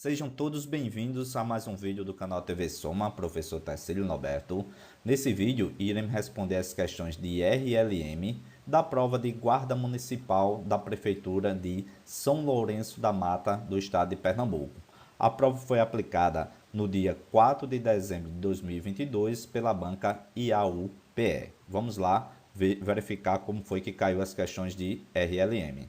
Sejam todos bem-vindos a mais um vídeo do canal TV Soma, professor Tarcílio Norberto. Nesse vídeo, iremos responder as questões de RLM da prova de Guarda Municipal da Prefeitura de São Lourenço da Mata, do estado de Pernambuco. A prova foi aplicada no dia 4 de dezembro de 2022 pela banca IAU-PE. Vamos lá verificar como foi que caiu as questões de RLM.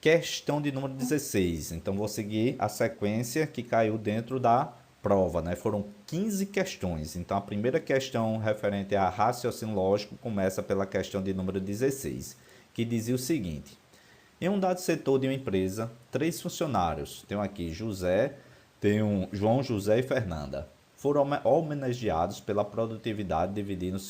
Questão de número 16. Então, vou seguir a sequência que caiu dentro da prova, né? Foram 15 questões. Então, a primeira questão referente a raciocínio lógico começa pela questão de número 16, que dizia o seguinte. Em um dado setor de uma empresa, 3 funcionários, tenho aqui José, tenho João, José e Fernanda, foram homenageados pela produtividade dividindo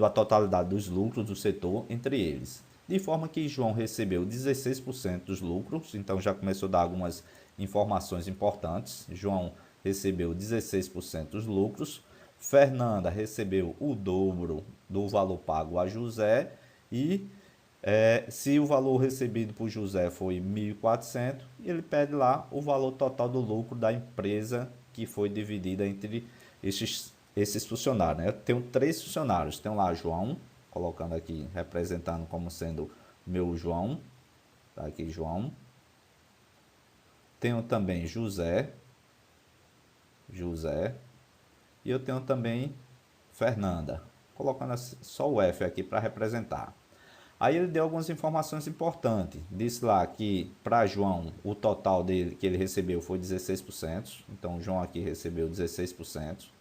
a totalidade dos lucros do setor entre eles. De forma que João recebeu 16% dos lucros, então já começou a dar algumas informações importantes. João recebeu 16% dos lucros, Fernanda recebeu o dobro do valor pago a José e se o valor recebido por José foi 1.400, ele pede lá o valor total do lucro da empresa que foi dividida entre esses funcionários, né? Eu tenho 3 funcionários, tenho lá João, colocando aqui, representando como sendo meu João, tá aqui João. Tenho também José, e eu tenho também Fernanda, colocando só o F aqui para representar. Aí ele deu algumas informações importantes, disse lá que para João o total dele que ele recebeu foi 16%, então João aqui recebeu 16%.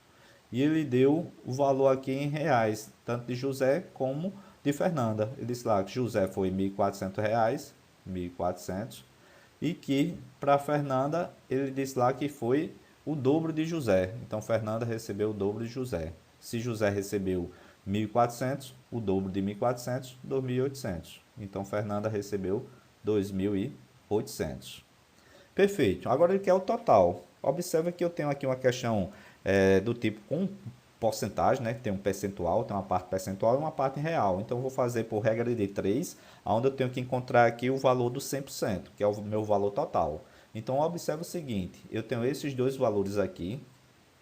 E ele deu o valor aqui em reais, tanto de José como de Fernanda. Ele disse lá que José foi R$ 1.400, 1.400, e que para Fernanda ele disse lá que foi o dobro de José. Então Fernanda recebeu o dobro de José. Se José recebeu 1.400, o dobro de 1.400, 2.800. Então Fernanda recebeu 2.800. Perfeito. Agora ele quer o total. Observa que eu tenho aqui uma questão do tipo com porcentagem, né? Tem um percentual, tem uma parte percentual e uma parte real. Então, eu vou fazer por regra de 3, onde eu tenho que encontrar aqui o valor do 100%, que é o meu valor total. Então, observa o seguinte, eu tenho esses dois valores aqui,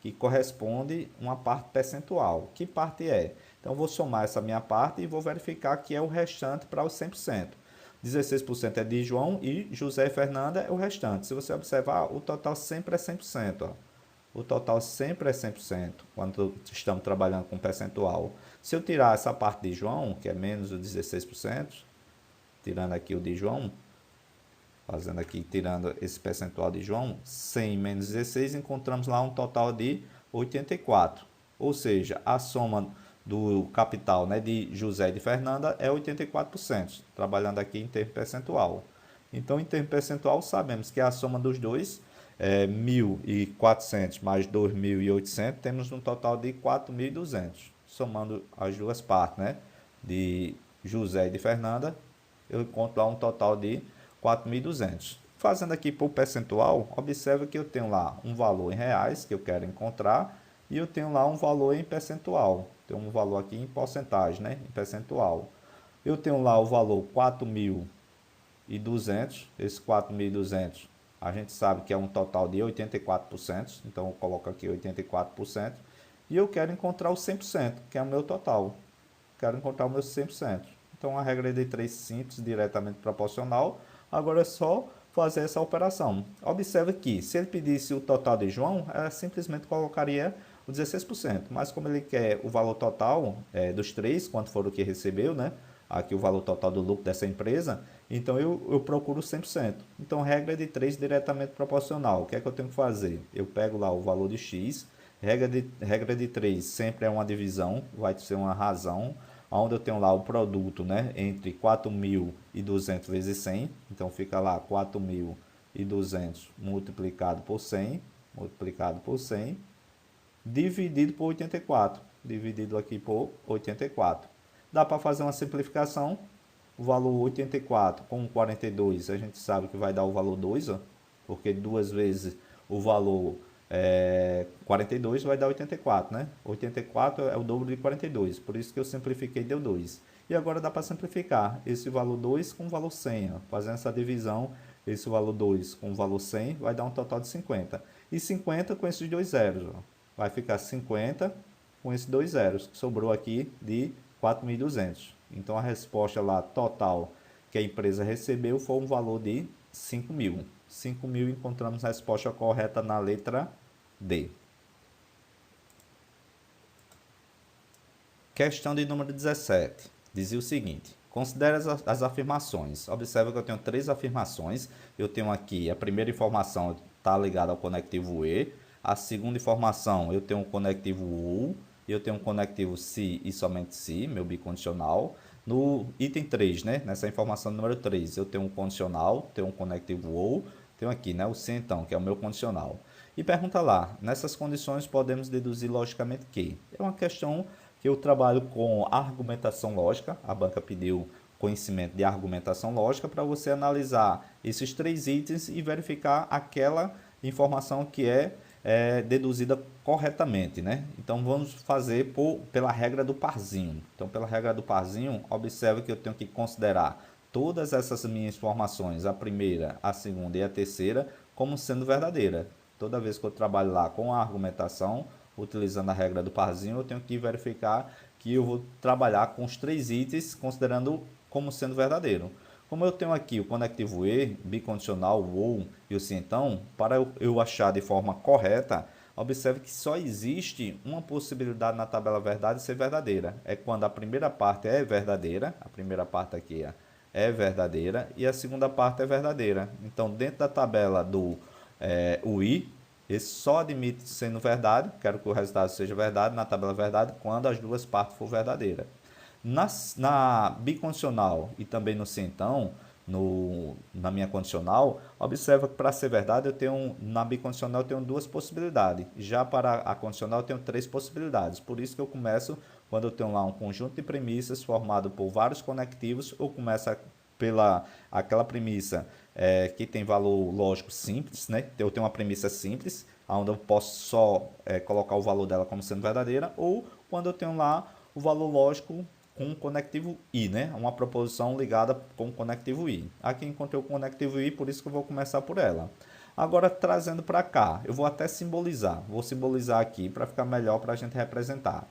que corresponde a uma parte percentual. Que parte é? Então, eu vou somar essa minha parte e vou verificar que é o restante para os 100%. 16% é de João e José e Fernanda é o restante. Se você observar, o total sempre é 100%. Ó. O total sempre é 100% quando estamos trabalhando com percentual. Se eu tirar essa parte de João, que é menos o 16%, tirando aqui o de João, fazendo aqui, tirando esse percentual de João, 100 menos 16, encontramos lá um total de 84. Ou seja, a soma do capital, né, de José e de Fernanda é 84%, trabalhando aqui em termo percentual. Então, em termo percentual, sabemos que a soma dos dois é 1.400 mais 2.800, temos um total de 4.200. Somando as duas partes, né, de José e de Fernanda, eu encontro lá um total de 4.200. Fazendo aqui por percentual, observa que eu tenho lá um valor em reais que eu quero encontrar e eu tenho lá um valor em percentual. Tem um valor aqui em porcentagem, né, em percentual. Eu tenho lá o valor 4.200, esse 4.200 a gente sabe que é um total de 84%, então eu coloco aqui 84%, e eu quero encontrar o 100%, que é o meu total. Quero encontrar o meu 100%. Então a regra de 3 simples, diretamente proporcional, agora é só fazer essa operação. Observe que se ele pedisse o total de João, simplesmente colocaria o 16%, mas como ele quer o valor total dos 3, quanto for o que recebeu, né? Aqui o valor total do lucro dessa empresa, então eu procuro 100%. Então, regra de 3 diretamente proporcional. O que é que eu tenho que fazer? Eu pego lá o valor de x, regra de 3 sempre é uma divisão, vai ser uma razão, onde eu tenho lá o produto, né, entre 4.200 vezes 100, então fica lá 4.200 multiplicado por 100, dividido por 84, dividido aqui por 84. Dá para fazer uma simplificação, o valor 84 com 42, a gente sabe que vai dar o valor 2, ó, porque 2 vezes o valor 42 vai dar 84, né? 84 é o dobro de 42, por isso que eu simplifiquei, deu 2. E agora dá para simplificar esse valor 2 com o valor 100, ó, fazendo essa divisão esse valor 2 com o valor 100, vai dar um total de 50. E 50 com esses dois zeros, ó. Vai ficar 50 com esses dois zeros, que sobrou aqui de 4.200. Então, a resposta lá total que a empresa recebeu foi um valor de 5.000. 5.000, encontramos a resposta correta na letra D. Questão de número 17. Dizia o seguinte: considere as afirmações. Observe que eu tenho três afirmações. Eu tenho aqui a primeira informação está ligada ao conectivo E. A segunda informação eu tenho o conectivo OU. Eu tenho um conectivo se e somente se, meu bicondicional. No item 3, né? Nessa informação número 3, eu tenho um condicional, tenho um conectivo OU. Tenho aqui, né, o se então, que é o meu condicional. E pergunta lá, nessas condições podemos deduzir logicamente que? É uma questão que eu trabalho com argumentação lógica. A banca pediu conhecimento de argumentação lógica para você analisar esses três itens e verificar aquela informação que é deduzida corretamente, né? Então vamos fazer pela regra do parzinho. Então, pela regra do parzinho, observe que eu tenho que considerar todas essas minhas informações, a primeira, a segunda e a terceira, como sendo verdadeira. Toda vez que eu trabalho lá com a argumentação, utilizando a regra do parzinho, eu tenho que verificar que eu vou trabalhar com os três itens, considerando como sendo verdadeiro. Como eu tenho aqui o conectivo E, bicondicional, o OU e o se então, para eu achar de forma correta, observe que só existe uma possibilidade na tabela verdade ser verdadeira. É quando a primeira parte é verdadeira, a primeira parte aqui é verdadeira e a segunda parte é verdadeira. Então, dentro da tabela do UI, esse só admite sendo verdade, quero que o resultado seja verdade, na tabela verdade, quando as duas partes for verdadeira. Na bicondicional e também no se então, na minha condicional, observa que para ser verdade, na bicondicional eu tenho duas possibilidades. Já para a condicional eu tenho três possibilidades. Por isso que eu começo, quando eu tenho lá um conjunto de premissas formado por vários conectivos, eu começo pela aquela premissa que tem valor lógico simples, né? Eu tenho uma premissa simples, onde eu posso só colocar o valor dela como sendo verdadeira, ou quando eu tenho lá o valor lógico com o conectivo I, né? Uma proposição ligada com o conectivo I. Aqui encontrei o conectivo I, por isso que eu vou começar por ela. Agora, trazendo para cá, eu vou até simbolizar. Vou simbolizar aqui para ficar melhor para a gente representar.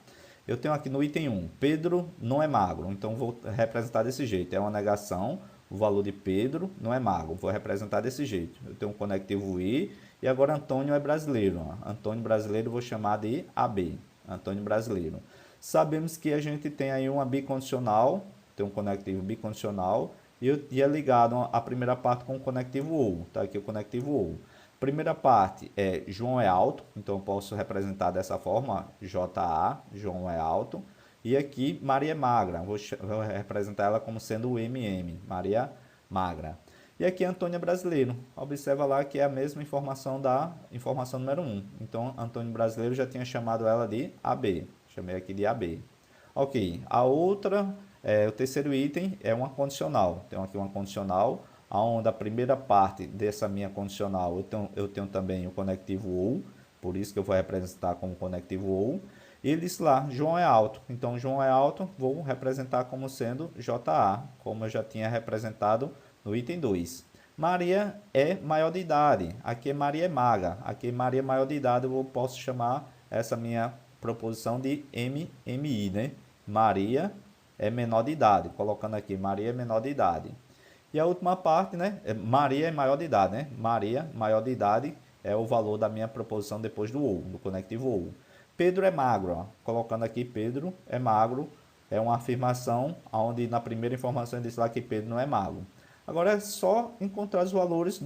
Eu tenho aqui no item 1, Pedro não é magro. Então, vou representar desse jeito. É uma negação, o valor de Pedro não é magro. Vou representar desse jeito. Eu tenho um conectivo I e agora Antônio é brasileiro. Antônio brasileiro eu vou chamar de AB. Antônio brasileiro. Sabemos que a gente tem aí uma bicondicional, tem um conectivo bicondicional, e é ligado a primeira parte com o conectivo OU. Tá aqui o conectivo OU. Primeira parte é João é alto, então eu posso representar dessa forma, JA, João é alto. E aqui Maria é magra, vou representar ela como sendo o MM, Maria magra. E aqui Antônio é brasileiro. Observa lá que é a mesma informação da informação número 1. Então, Antônio brasileiro já tinha chamado ela de AB. Chamei aqui de AB. Ok, a outra, o terceiro item é uma condicional. Tenho aqui uma condicional, onde a primeira parte dessa minha condicional eu tenho também o conectivo OU, por isso que eu vou representar como conectivo OU. E ele diz lá, João é alto. Então, João é alto, vou representar como sendo JA, como eu já tinha representado no item 2. Maria é maior de idade. Aqui Maria é magra. Aqui Maria é maior de idade, eu posso chamar essa minha proposição de MMI, né? Maria é menor de idade. Colocando aqui, Maria é menor de idade. E a última parte, né? Maria é maior de idade, né? Maria, maior de idade, é o valor da minha proposição depois do OU, do conectivo OU. Pedro é magro, ó. Colocando aqui, Pedro é magro, é uma afirmação, onde na primeira informação diz lá que Pedro não é magro. Agora é só encontrar os valores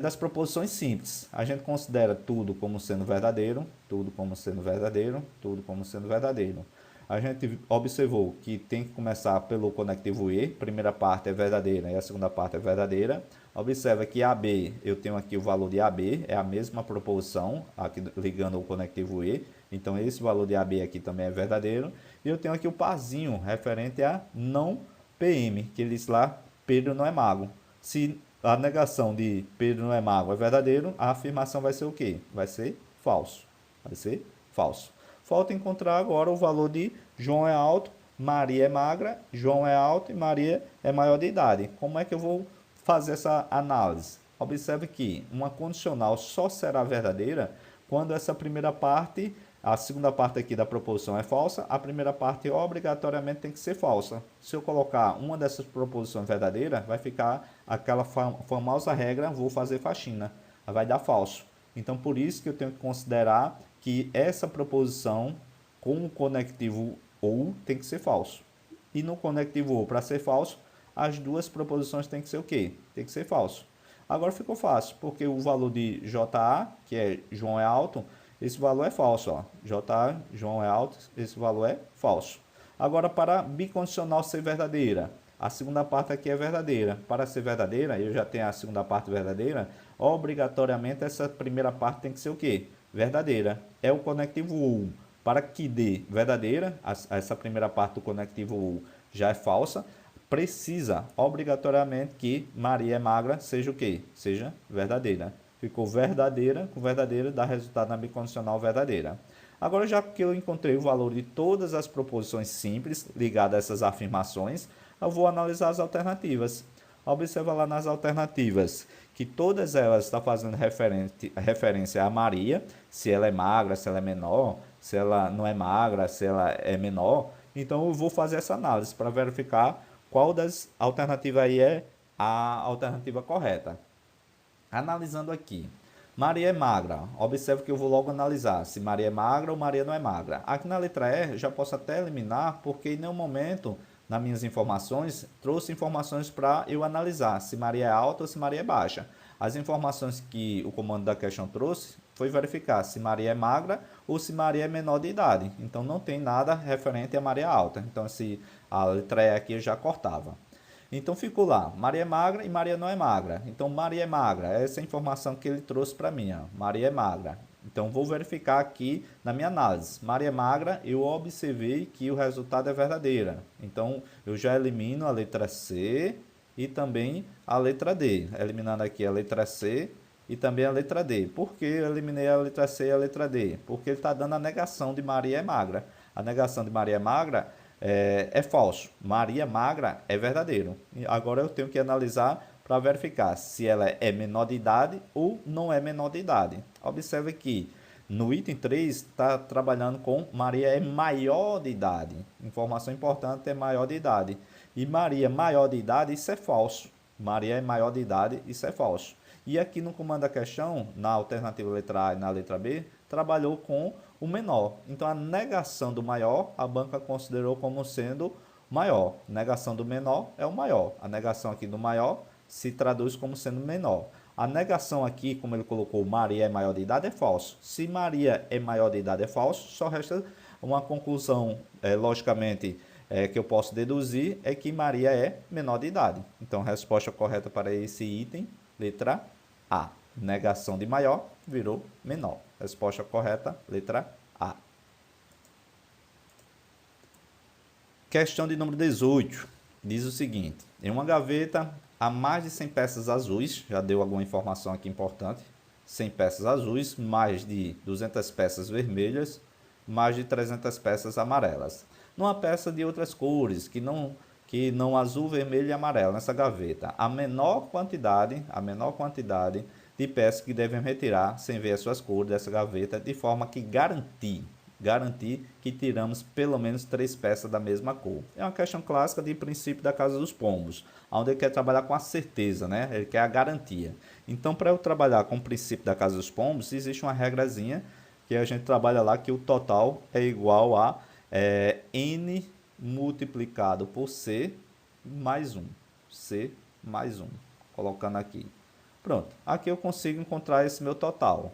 das proposições simples. A gente considera tudo como sendo verdadeiro, tudo como sendo verdadeiro, tudo como sendo verdadeiro. A gente observou que tem que começar pelo conectivo E, primeira parte é verdadeira e a segunda parte é verdadeira. Observa que AB, eu tenho aqui o valor de AB, é a mesma proposição, aqui ligando o conectivo E, então esse valor de AB aqui também é verdadeiro. E eu tenho aqui o parzinho referente a não PM, que ele diz lá, Pedro não é mago. Se a negação de Pedro não é mago é verdadeiro, a afirmação vai ser o quê? Vai ser falso. Vai ser falso. Falta encontrar agora o valor de João é alto, Maria é magra, João é alto e Maria é maior de idade. Como é que eu vou fazer essa análise? Observe que uma condicional só será verdadeira quando essa primeira parte, a segunda parte aqui da proposição é falsa, a primeira parte obrigatoriamente tem que ser falsa. Se eu colocar uma dessas proposições verdadeira, vai ficar aquela famosa regra, vou fazer faxina, vai dar falso. Então, por isso que eu tenho que considerar que essa proposição com o conectivo ou tem que ser falso. E no conectivo ou, para ser falso, as duas proposições têm que ser o quê? Tem que ser falso. Agora ficou fácil, porque o valor de JA, que é João é alto, esse valor é falso. Ó. JA, João é alto, esse valor é falso. Agora, para bicondicional ser verdadeira, a segunda parte aqui é verdadeira. Para ser verdadeira, eu já tenho a segunda parte verdadeira, obrigatoriamente essa primeira parte tem que ser o quê? Verdadeira. É o conectivo ou. Para que dê verdadeira, essa primeira parte do conectivo ou já é falsa, precisa obrigatoriamente que Maria é magra seja o quê? Seja verdadeira. Ficou verdadeira com verdadeira, dá resultado na bicondicional verdadeira. Agora, já que eu encontrei o valor de todas as proposições simples ligadas a essas afirmações, eu vou analisar as alternativas. Observa lá nas alternativas que todas elas estão fazendo referência a Maria, se ela é magra, se ela é menor, se ela não é magra, se ela é menor. Então, eu vou fazer essa análise para verificar qual das alternativas aí é a alternativa correta. Analisando aqui, Maria é magra. Observe que eu vou logo analisar se Maria é magra ou Maria não é magra. Aqui na letra E, já posso até eliminar, porque em nenhum momento, nas minhas informações, trouxe informações para eu analisar se Maria é alta ou se Maria é baixa. As informações que o comando da question trouxe foi verificar se Maria é magra ou se Maria é menor de idade. Então, não tem nada referente a Maria alta. Então, se a letra E aqui eu já cortava. Então, ficou lá, Maria é magra e Maria não é magra. Então, Maria é magra, essa é a informação que ele trouxe para mim. Ó. Maria é magra. Então, vou verificar aqui na minha análise. Maria é magra, eu observei que o resultado é verdadeira. Então, eu já elimino a letra C e também a letra D. Eliminando aqui a letra C e também a letra D. Por que eu eliminei a letra C e a letra D? Porque ele está dando a negação de Maria é magra. A negação de Maria é magra é falso. Maria magra é verdadeiro. E agora eu tenho que analisar para verificar se ela é menor de idade ou não é menor de idade. Observe que no item 3 está trabalhando com Maria é maior de idade. Informação importante é maior de idade. E Maria maior de idade, isso é falso. Maria é maior de idade, isso é falso. E aqui no comando da questão, na alternativa letra A e na letra B, trabalhou com o menor. Então, a negação do maior, a banca considerou como sendo maior. Negação do menor é o maior. A negação aqui do maior se traduz como sendo menor. A negação aqui, como ele colocou, Maria é maior de idade, é falso. Se Maria é maior de idade, é falso, só resta uma conclusão, logicamente, que eu posso deduzir, é que Maria é menor de idade. Então, a resposta correta para esse item, letra A. Negação de maior virou menor. Resposta correta, letra A. Questão de número 18. Diz o seguinte. Em uma gaveta há mais de 100 peças azuis. Já deu alguma informação aqui importante. 100 peças azuis, mais de 200 peças vermelhas, mais de 300 peças amarelas. Numa peça de outras cores, que não azul, vermelho e amarelo, nessa gaveta, a menor quantidade de peças que devem retirar sem ver as suas cores dessa gaveta, de forma que garantir que tiramos pelo menos 3 peças da mesma cor. É uma questão clássica de princípio da Casa dos Pombos, onde ele quer trabalhar com a certeza, né? Ele quer a garantia. Então, para eu trabalhar com o princípio da Casa dos Pombos, existe uma regrazinha que a gente trabalha lá, que o total é igual a N multiplicado por C mais 1. C mais 1. Colocando aqui. Pronto. Aqui eu consigo encontrar esse meu total.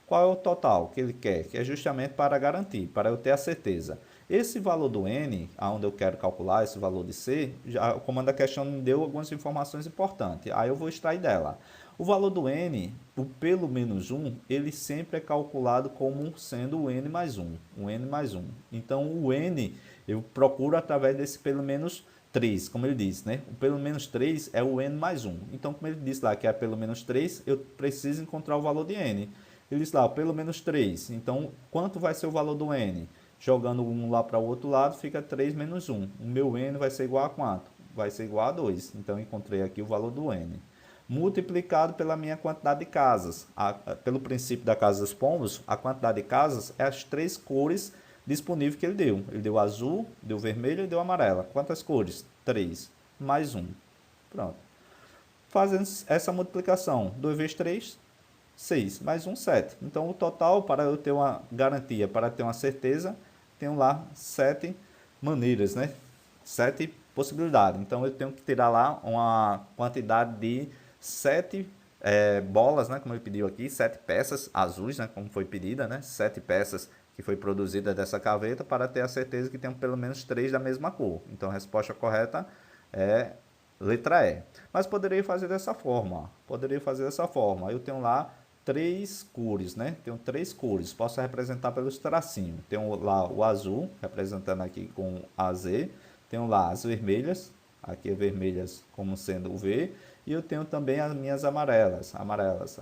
Qual é o total que ele quer? Que é justamente para garantir, para eu ter a certeza. Esse valor do N, onde eu quero calcular esse valor de C, o comando da questão me deu algumas informações importantes. Aí eu vou extrair dela. O valor do N, o pelo menos 1, ele sempre é calculado como sendo o N mais 1. O N mais 1. Então, o N eu procuro através desse pelo menos 3, como ele disse, né? O pelo menos 3 é o N mais 1. Então, como ele disse lá que é pelo menos 3, eu preciso encontrar o valor de N. Ele disse lá, pelo menos 3. Então, quanto vai ser o valor do N? Jogando um lá para o outro lado, fica 3 menos 1. O meu N vai ser igual a quanto? vai ser igual a 2. Então, encontrei aqui o valor do N. Multiplicado pela minha quantidade de casas. Pelo princípio da casa dos pombos, a quantidade de casas é as 3 cores disponíveis que ele deu. Ele deu azul, deu vermelho e deu amarela. Quantas cores? 3. Mais 1. Pronto. Fazendo essa multiplicação, 2 vezes 3, 6. Mais 1, 7. Então, o total, para eu ter uma garantia, para ter uma certeza, tenho lá 7 maneiras, né? 7 possibilidades. Então, eu tenho que tirar lá uma quantidade de 7 bolas, né? Como ele pediu aqui, 7 peças azuis, né? Como foi pedida, né? 7 peças que foi produzida dessa caveta para ter a certeza que tem pelo menos 3 da mesma cor. Então, a resposta correta é letra E. Mas poderia fazer dessa forma, ó. Poderia fazer dessa forma. Eu tenho lá 3 cores, né? Tenho 3 cores. Posso representar pelos tracinhos. Tenho lá o azul, representando aqui com AZ. Tenho lá as vermelhas, aqui vermelhas como sendo o V. E eu tenho também as minhas amarelas,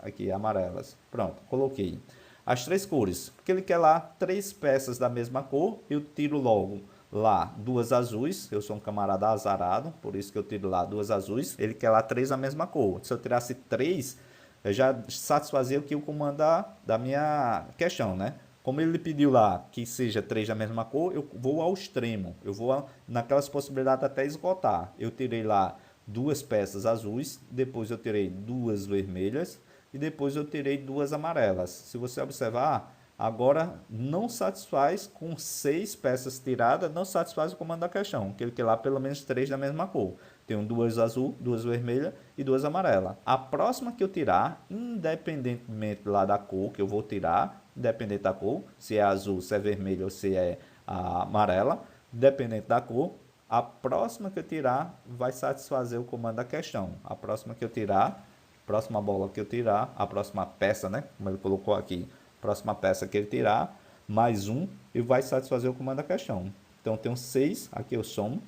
aqui amarelas. Pronto, coloquei as 3 cores. Porque ele quer lá 3 peças da mesma cor, eu tiro logo lá 2 azuis. Eu sou um camarada azarado, por isso que eu tiro lá 2 azuis. Ele quer lá 3 da mesma cor. Se eu tirasse 3, eu já satisfazia o que o comando da minha questão, né? Como ele pediu lá que seja 3 da mesma cor, eu vou ao extremo. Eu vou naquelas possibilidades até esgotar. Eu tirei lá 2 peças azuis, depois eu tirei 2 vermelhas e depois eu tirei 2 amarelas. Se você observar, agora não satisfaz com 6 peças tiradas, não satisfaz o comando da questão, que ele quer lá pelo menos 3 da mesma cor. Tenho 2 azul, 2 vermelhas e 2 amarelas. A próxima que eu tirar, independentemente lá da cor que eu vou tirar, independente da cor, se é azul, se é vermelho ou se é amarela, independente da cor, a próxima que eu tirar vai satisfazer o comando da questão. A próxima que eu tirar, próxima bola que eu tirar, a próxima peça, né, como ele colocou aqui, próxima peça que ele tirar, mais 1, e vai satisfazer o comando da questão. Então, eu tenho 6, aqui eu somo,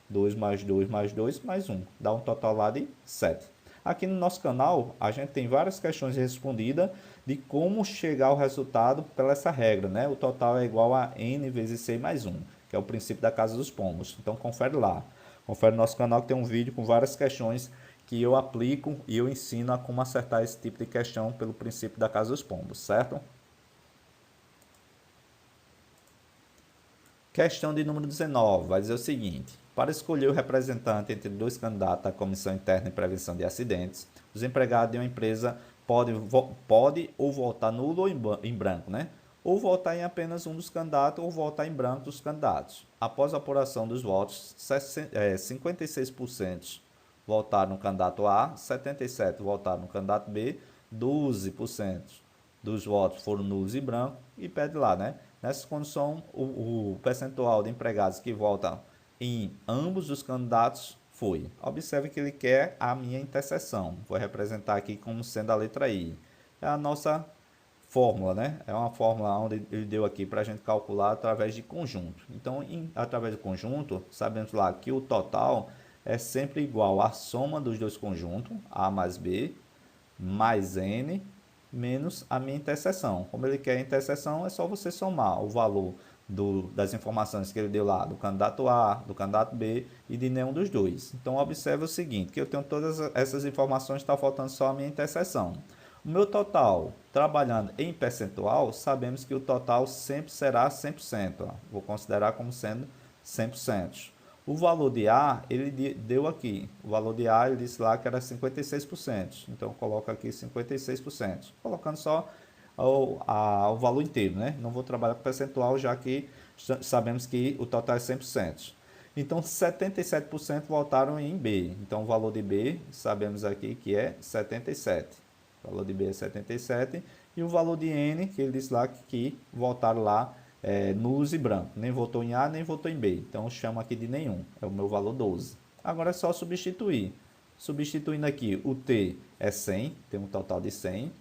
2 mais 2 mais 2 mais 1, dá um total lá de 7. Aqui no nosso canal, a gente tem várias questões respondidas de como chegar ao resultado pela essa regra, né? O total é igual a n vezes c mais 1, que é o princípio da casa dos pombos. Então, confere lá. Confere no nosso canal que tem um vídeo com várias questões que eu aplico e eu ensino a como acertar esse tipo de questão pelo princípio da casa dos pombos, certo? Questão de número 19, vai dizer o seguinte: para escolher o representante entre 2 candidatos à Comissão Interna de Prevenção de Acidentes, os empregados de uma empresa podem ou votar nulo ou em branco, né? Ou votar em apenas um dos candidatos ou votar em branco dos candidatos. Após a apuração dos votos, 56% votaram no candidato A, 77% votaram no candidato B, 12% dos votos foram nulos e brancos, e pede lá, né? Nessa condição, o percentual de empregados que votam em ambos os candidatos foi. Observe que ele quer a minha interseção. Vou representar aqui como sendo a letra I. É a nossa fórmula, né? É uma fórmula onde ele deu aqui para a gente calcular através de conjunto. Então, através do conjunto, sabemos lá que o total é sempre igual à soma dos dois conjuntos, A mais B, mais N, menos a minha interseção. Como ele quer a interseção, é só você somar o valor das informações que ele deu lá, do candidato A, do candidato B e de nenhum dos dois. Então, observe o seguinte, que eu tenho todas essas informações, está faltando só a minha interseção. O meu total, trabalhando em percentual, sabemos que o total sempre será 100%. Ó. Vou considerar como sendo 100%. O valor de A, ele deu aqui. O valor de A, ele disse lá que era 56%. Então, eu coloco aqui 56%. Colocando só o valor inteiro, né? Não vou trabalhar com percentual, já que sabemos que o total é 100%. Então, 77% votaram em B. Então, o valor de B, sabemos aqui que é 77. O valor de B é 77. E o valor de N, que ele disse lá que votaram lá nulos e branco. Nem votou em A, nem votou em B. Então, eu chamo aqui de nenhum. É o meu valor 12. Agora é só substituir. Substituindo aqui, o T é 100. Tem um total de 100.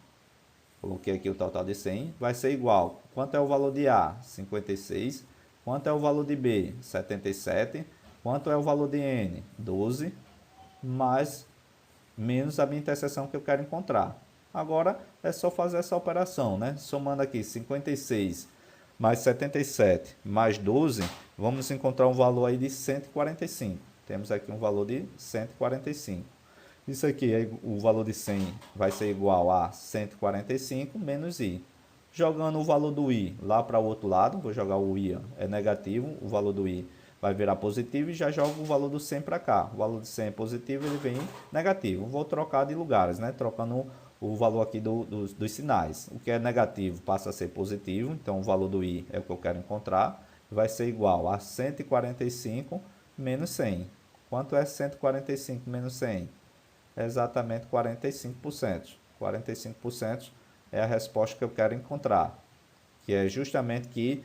Coloquei aqui o total de 100. Vai ser igual. Quanto é o valor de A? 56. Quanto é o valor de B? 77. Quanto é o valor de N? 12. Mais menos a minha interseção que eu quero encontrar. Agora é só fazer essa operação, né? Somando aqui 56 mais 77 mais 12, vamos encontrar um valor aí de 145. Temos aqui um valor de 145. Isso aqui, o valor de 100 vai ser igual a 145 menos i. Jogando o valor do i lá para o outro lado, vou jogar o i, é negativo, o valor do i vai virar positivo e já jogo o valor do 100 para cá. O valor de 100 é positivo, ele vem negativo. Vou trocar de lugares, né? Trocando o valor aqui dos sinais. O que é negativo passa a ser positivo, então o valor do i é o que eu quero encontrar. Vai ser igual a 145 menos 100. Quanto é 145 menos 100? É exatamente 45%. 45% é a resposta que eu quero encontrar, que é justamente que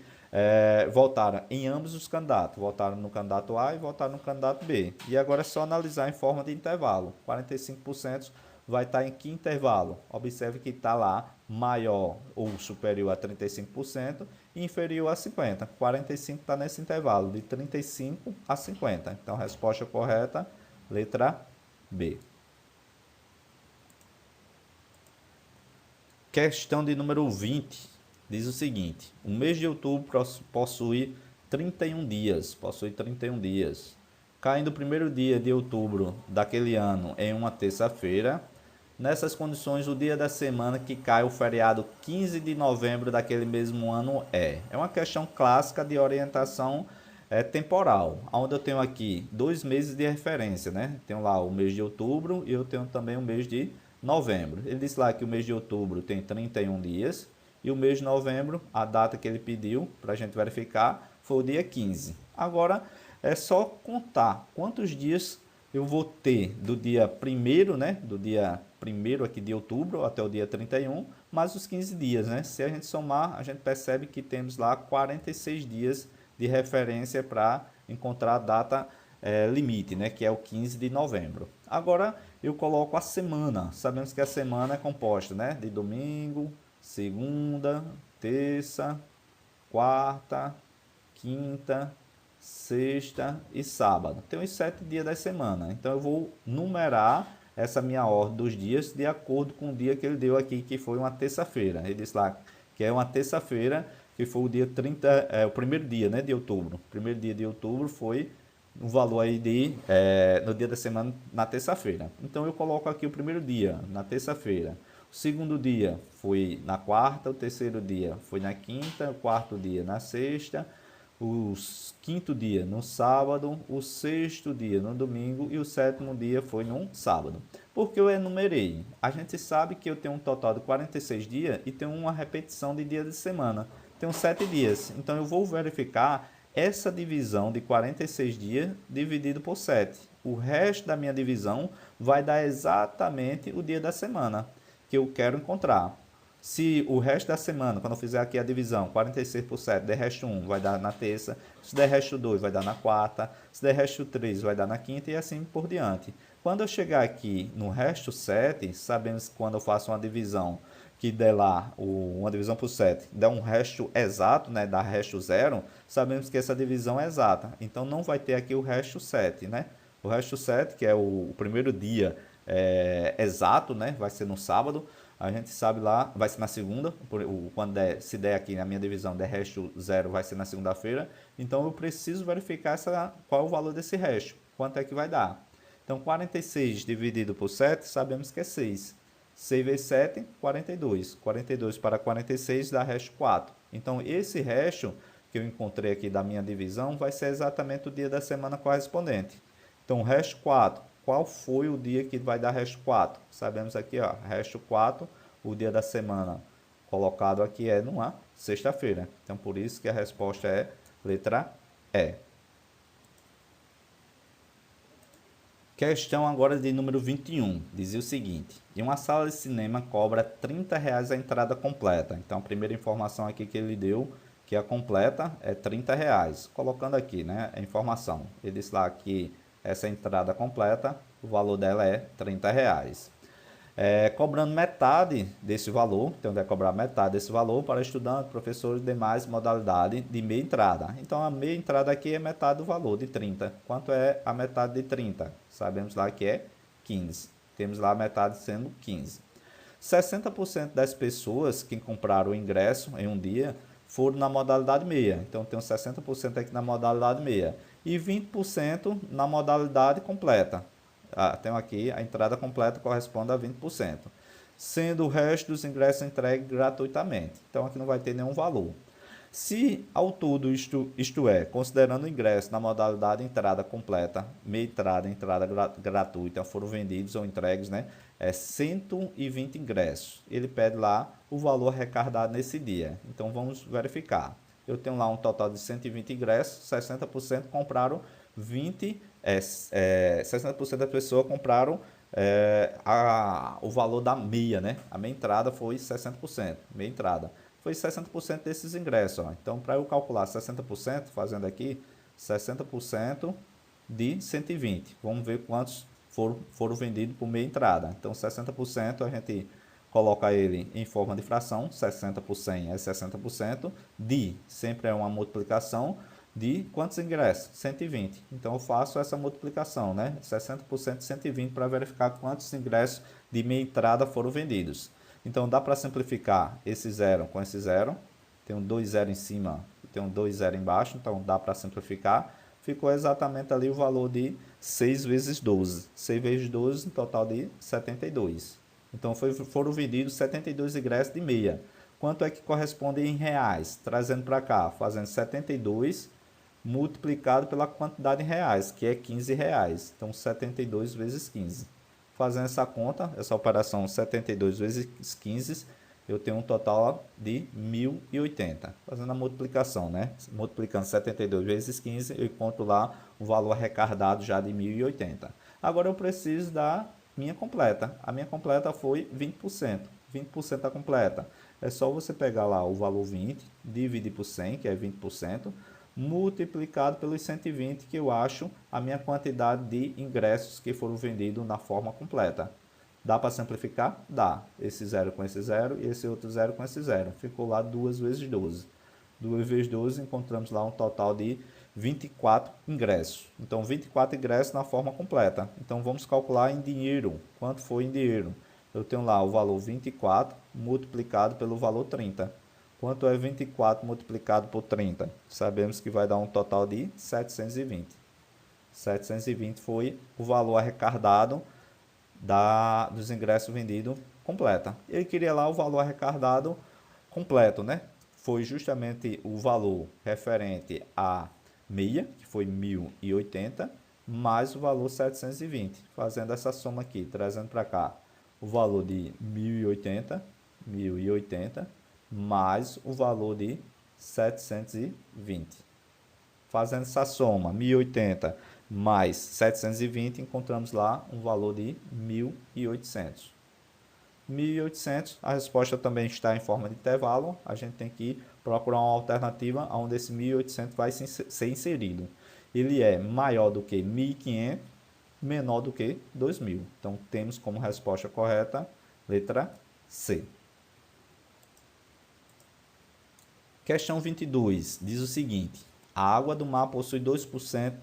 votaram em ambos os candidatos, votaram no candidato A e votaram no candidato B. E agora é só analisar em forma de intervalo. 45% vai estar em que intervalo? Observe que está lá maior ou superior a 35% e inferior a 50%. 45% está nesse intervalo, de 35 a 50. Então, a resposta correta, letra B. Questão de número 20 diz o seguinte: o mês de outubro possui 31 dias, Caindo o primeiro dia de outubro daquele ano em uma terça-feira, nessas condições o dia da semana que cai o feriado 15 de novembro daquele mesmo ano é uma questão clássica de orientação temporal, onde eu tenho aqui 2 meses de referência, né? Tenho lá o mês de outubro e eu tenho também o mês de novembro. Ele disse lá que o mês de outubro tem 31 dias e o mês de novembro, a data que ele pediu para a gente verificar, foi o dia 15. Agora é só contar quantos dias eu vou ter do dia 1º, né? Do dia 1º aqui de outubro até o dia 31, mais os 15 dias, né? Se a gente somar, a gente percebe que temos lá 46 dias de referência para encontrar a data limite, né? Que é o 15 de novembro. Agora eu coloco a semana. Sabemos que a semana é composta, né? De domingo, segunda, terça, quarta, quinta, sexta e sábado. Tem os 7 dias da semana. Então eu vou numerar essa minha ordem dos dias de acordo com o dia que ele deu aqui, que foi uma terça-feira. Ele disse lá que é uma terça-feira, que foi o dia 30, o primeiro dia, né, de outubro. O primeiro dia de outubro foi um valor aí de no dia da semana na terça-feira. Então eu coloco aqui o primeiro dia na terça-feira. O segundo dia foi na quarta, o terceiro dia foi na quinta, o quarto dia na sexta, o quinto dia no sábado, o sexto dia no domingo e o sétimo dia foi no sábado. Porque eu enumerei. A gente sabe que eu tenho um total de 46 dias e tenho uma repetição de dia de semana. Tenho 7 dias. Então eu vou verificar essa divisão de 46 dias dividido por 7. O resto da minha divisão vai dar exatamente o dia da semana que eu quero encontrar. Se o resto da semana, quando eu fizer aqui a divisão, 46 por 7, der resto 1, vai dar na terça. Se der resto 2, vai dar na quarta. Se der resto 3, vai dar na quinta e assim por diante. Quando eu chegar aqui no resto 7, sabemos que quando eu faço uma divisão que der lá uma divisão por 7, der um resto exato, né, dá resto 0, sabemos que essa divisão é exata. Então não vai ter aqui o resto 7, né? O resto 7, que é o primeiro dia exato, né, vai ser no sábado. A gente sabe lá, vai ser na segunda, quando se der aqui na minha divisão, der resto 0, vai ser na segunda-feira. Então eu preciso verificar qual é o valor desse resto, quanto é que vai dar. Então 46 dividido por 7, sabemos que é 6. 6 vezes 7, 42. 42 para 46 dá resto 4. Então esse resto que eu encontrei aqui da minha divisão vai ser exatamente o dia da semana correspondente. Então resto 4. Qual foi o dia que vai dar resto 4? Sabemos aqui, ó, resto 4, o dia da semana colocado aqui é numa sexta-feira. Então, por isso que a resposta é letra E. Questão agora de número 21. Dizia o seguinte: em uma sala de cinema cobra R$30 a entrada completa. Então, a primeira informação aqui que ele deu, que a completa é R$30. Colocando aqui, né, a informação. Ele disse lá que essa entrada completa, o valor dela é R$30. Cobrando metade desse valor, então vai cobrar metade desse valor para estudante, professores e demais modalidades de meia entrada. Então a meia entrada aqui é metade do valor de 30. Quanto é a metade de 30? Sabemos lá que é 15. Temos lá a metade sendo 15. 60% das pessoas que compraram o ingresso em um dia foram na modalidade meia. Então tem 60% aqui na modalidade meia. e 20% na modalidade completa. Tenho aqui a entrada completa corresponde a 20%, sendo o resto dos ingressos entregues gratuitamente. Então aqui não vai ter nenhum valor. Se ao todo, isto é, considerando o ingresso na modalidade entrada completa, meia entrada gratuita, foram vendidos ou entregues, né, 120 ingressos. Ele pede lá o valor arrecadado nesse dia. Então vamos verificar. Eu tenho lá um total de 120 ingressos, 60% compraram 60% das pessoas compraram o valor da meia, né? A meia entrada foi 60%, meia entrada. Foi 60% desses ingressos. Ó. Então, para eu calcular 60%, fazendo aqui, 60% de 120. Vamos ver quantos foram vendidos por meia entrada. Então, 60% a gente coloca ele em forma de fração, 60 por 100 é 60%, sempre é uma multiplicação de quantos ingressos? 120. Então, eu faço essa multiplicação, né? 60% de 120 para verificar quantos ingressos de meia entrada foram vendidos. Então, dá para simplificar esse zero com esse zero. Tem um 2 zero em cima, tem um 2 zero embaixo, então dá para simplificar. Ficou exatamente ali o valor de 6 vezes 12. 6 vezes 12, um total de 72. Então, foram vendidos 72 ingressos de meia. Quanto é que corresponde em reais? Trazendo para cá, fazendo 72 multiplicado pela quantidade em reais, que é 15 reais. Então, 72 vezes 15. Fazendo essa conta, essa operação 72 vezes 15, eu tenho um total de 1.080. Fazendo a multiplicação, né? Multiplicando 72 vezes 15, eu encontro lá o valor arrecadado já de 1.080. Agora eu preciso da minha completa. A minha completa foi 20%. 20% da completa. É só você pegar lá o valor 20, dividir por 100, que é 20%, multiplicado pelos 120, que eu acho a minha quantidade de ingressos que foram vendidos na forma completa. Dá para simplificar? Dá. Esse zero com esse zero e esse outro zero com esse zero. Ficou lá 2 vezes 12. 2 vezes 12, encontramos lá um total de 24 ingressos. Então, 24 ingressos na forma completa. Então, vamos calcular em dinheiro. Quanto foi em dinheiro? Eu tenho lá o valor 24 multiplicado pelo valor 30. Quanto é 24 multiplicado por 30? Sabemos que vai dar um total de 720. 720 foi o valor arrecadado dos ingressos vendidos completa. Ele queria lá o valor arrecadado completo, né? Foi justamente o valor referente a meia, que foi 1.080, mais o valor 720. Fazendo essa soma aqui, trazendo para cá o valor de 1.080, mais o valor de 720. Fazendo essa soma, 1.080 mais 720, encontramos lá um valor de 1.800. 1.800, a resposta também está em forma de intervalo, a gente tem que procurar uma alternativa onde esse 1.800 vai ser inserido. Ele é maior do que 1.500, menor do que 2.000. Então, temos como resposta correta, letra C. Questão 22, diz o seguinte: a água do mar possui 2%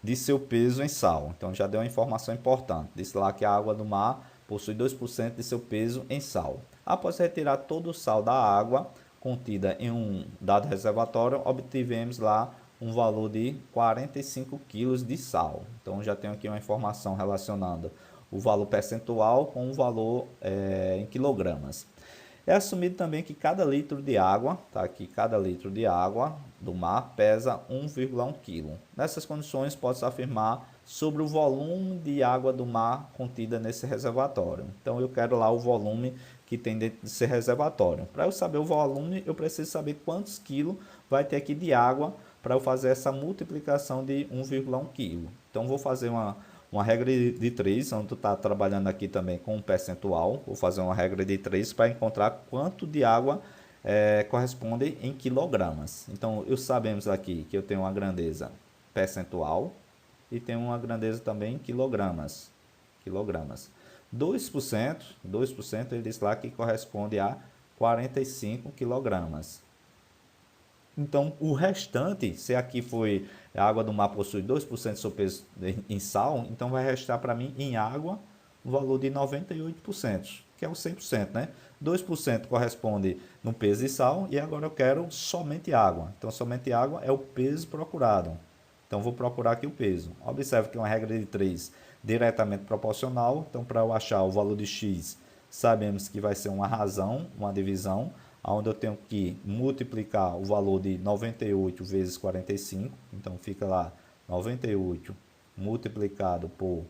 de seu peso em sal. Então, já deu uma informação importante. Diz lá que a água do mar possui 2% de seu peso em sal. Após retirar todo o sal da água contida em um dado reservatório, obtivemos lá um valor de 45 kg de sal. Então, já tenho aqui uma informação relacionando o valor percentual com o valor em quilogramas. É assumido também que cada litro de água, tá aqui, cada litro de água do mar pesa 1,1 kg. Nessas condições, pode-se afirmar sobre o volume de água do mar contida nesse reservatório. Então, eu quero lá o volume que tem dentro desse reservatório. Para eu saber o volume, eu preciso saber quantos quilos vai ter aqui de água para eu fazer essa multiplicação de 1,1 kg. Então, vou fazer uma regra de 3, onde tu está trabalhando aqui também com um percentual. Vou fazer uma regra de 3 para encontrar quanto de água corresponde em quilogramas. Então, sabemos aqui que eu tenho uma grandeza percentual e tenho uma grandeza também em quilogramas. 2% ele diz lá que corresponde a 45 quilogramas. Então, o restante, se aqui foi a água do mar possui 2% do seu peso em sal, então vai restar para mim em água o valor de 98%, que é o 100%, né? 2% corresponde no peso de sal e agora eu quero somente água. Então, somente água é o peso procurado. Então, vou procurar aqui o peso. Observe que é uma regra de 3 diretamente proporcional. Então, para eu achar o valor de x, sabemos que vai ser uma razão, uma divisão, onde eu tenho que multiplicar o valor de 98 vezes 45. Então, fica lá 98 multiplicado por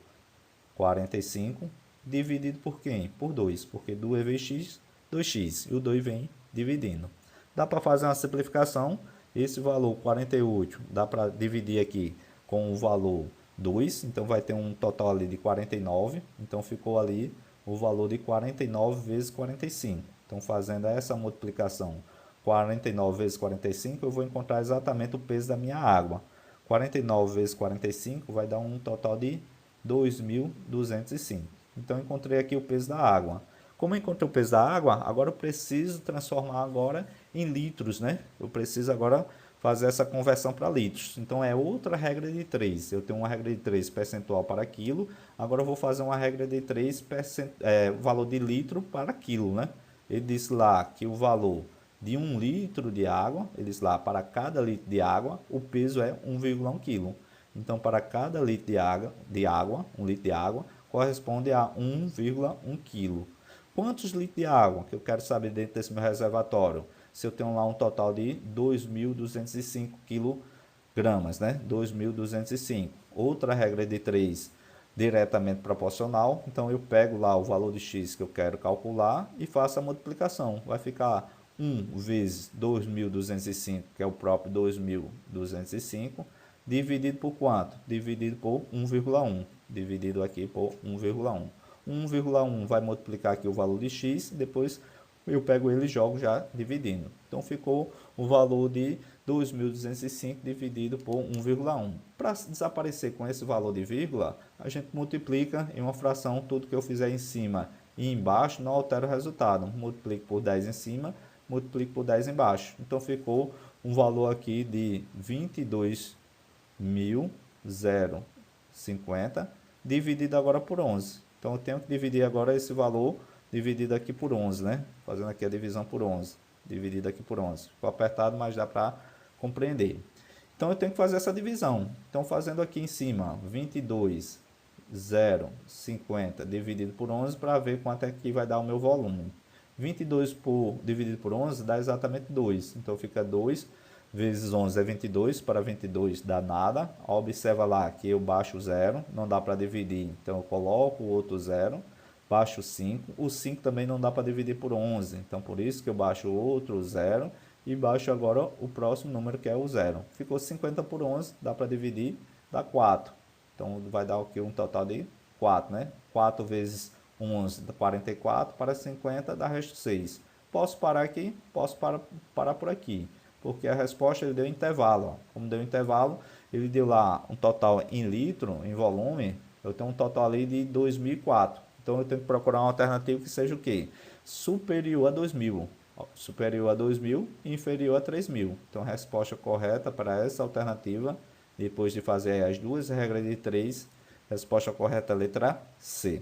45, dividido por quem? Por 2, porque 2 vezes x, 2x, e o 2 vem dividindo. Dá para fazer uma simplificação, esse valor 48 dá para dividir aqui com o valor 2, então vai ter um total ali de 49, então ficou ali o valor de 49 vezes 45. Então, fazendo essa multiplicação, 49 vezes 45, eu vou encontrar exatamente o peso da minha água. 49 vezes 45 vai dar um total de 2.205. Então, encontrei aqui o peso da água. Como eu encontrei o peso da água, agora eu preciso transformar agora em litros, né? Eu preciso agora fazer essa conversão para litros. Então, é outra regra de 3. Eu tenho uma regra de 3 percentual para quilo. Agora, eu vou fazer uma regra de 3 valor de litro para quilo, né? Ele disse lá que o valor de 1 litro de água, ele disse lá, para cada litro de água, o peso é 1,1 kg. Então, para cada litro de água, 1 litro de água, corresponde a 1,1 kg. Quantos litros de água que eu quero saber dentro desse meu reservatório? Se eu tenho lá um total de 2.205 kg, né? 2.205. Outra regra de 3, diretamente proporcional. Então, eu pego lá o valor de x que eu quero calcular e faço a multiplicação. Vai ficar 1 vezes 2.205, que é o próprio 2.205, dividido por quanto? Dividido por 1,1. Dividido aqui por 1,1. 1,1 vai multiplicar aqui o valor de x, depois eu pego ele e jogo já dividindo. Então, ficou o valor de 2.205 dividido por 1,1. Para desaparecer com esse valor de vírgula, a gente multiplica em uma fração, tudo que eu fizer em cima e embaixo não altera o resultado. Multiplico por 10 em cima, multiplico por 10 embaixo. Então, ficou um valor aqui de 22.050 dividido agora por 11. Então, eu tenho que dividir agora esse valor dividido aqui por 11, né? Fazendo aqui a divisão por 11, dividido aqui por 11. Ficou apertado, mas dá para compreender. Então, eu tenho que fazer essa divisão. Então, fazendo aqui em cima, 22.050 dividido por 11, para ver quanto é que vai dar o meu volume. 22 dividido por 11 dá exatamente 2. Então, fica 2 vezes 11 é 22, para 22 dá nada. Observa lá que eu baixo 0, não dá para dividir, então eu coloco o outro 0, baixo 5. O 5 também não dá para dividir por 11, então por isso que eu baixo outro 0 e baixo agora o próximo número, que é o 0. Ficou 50 por 11, dá para dividir, dá 4. Então vai dar aqui um total de 4, né? 4 vezes 11 dá 44, para 50 dá resto 6. Posso parar aqui? Posso parar por aqui, porque a resposta ele deu intervalo. Ó. Como deu intervalo, ele deu lá um total em litro, em volume, eu tenho um total ali de 2004. Então, eu tenho que procurar uma alternativa que seja o quê? Superior a 2.000. Ó, superior a 2.000 e inferior a 3.000. Então, a resposta correta para essa alternativa, depois de fazer as duas regras de 3, resposta correta é a letra C.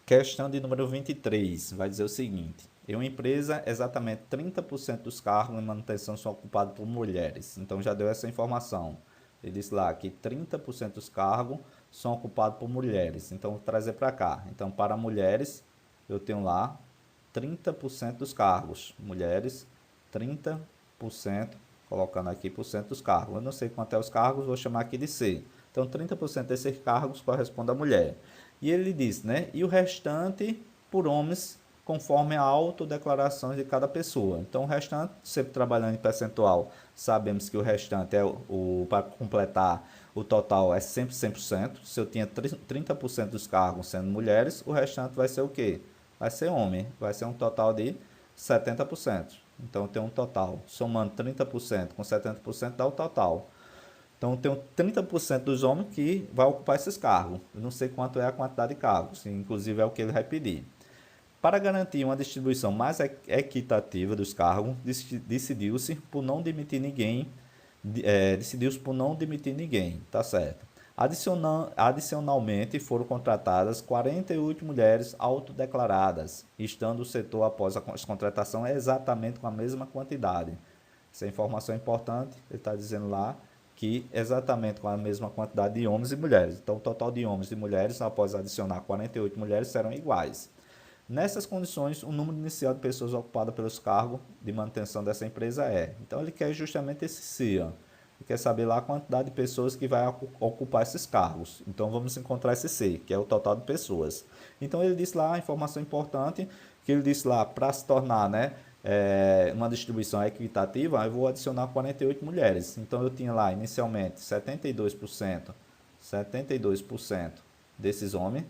Questão de número 23, vai dizer o seguinte: em uma empresa, exatamente 30% dos cargos em manutenção são ocupados por mulheres. Então, já deu essa informação. Ele disse lá que 30% dos cargos são ocupados por mulheres. Então, vou trazer para cá. Então, para mulheres, eu tenho lá 30% dos cargos. Mulheres, 30%, colocando aqui por cento dos cargos. Eu não sei quanto é os cargos, vou chamar aqui de C. Então, 30% desses cargos corresponde à mulher. E ele diz, né? E o restante por homens, conforme a autodeclaração de cada pessoa. Então, o restante, sempre trabalhando em percentual, sabemos que o restante é para completar o total é sempre 100%. Se eu tinha 30% dos cargos sendo mulheres, o restante vai ser o quê? Vai ser homem. Vai ser um total de 70%. Então, eu tenho um total. Somando 30% com 70% dá o total. Então, eu tenho 30% dos homens que vai ocupar esses cargos. Eu não sei quanto é a quantidade de cargos, inclusive é o que ele vai pedir. Para garantir uma distribuição mais equitativa dos cargos, decidiu-se por não demitir ninguém, tá certo? Adicionalmente, foram contratadas 48 mulheres autodeclaradas, estando o setor após a contratação exatamente com a mesma quantidade. Essa informação é importante, ele está dizendo lá que exatamente com a mesma quantidade de homens e mulheres. Então, o total de homens e mulheres, após adicionar 48 mulheres, serão iguais. Nessas condições, o número inicial de pessoas ocupadas pelos cargos de manutenção dessa empresa é. Então, ele quer justamente esse C, ó. Ele quer saber lá a quantidade de pessoas que vai ocupar esses cargos. Então, vamos encontrar esse C, que é o total de pessoas. Então, ele disse lá a informação importante, que ele disse lá, para se tornar, né, uma distribuição equitativa, eu vou adicionar 48 mulheres. Então, eu tinha lá, inicialmente, 72% desses homens.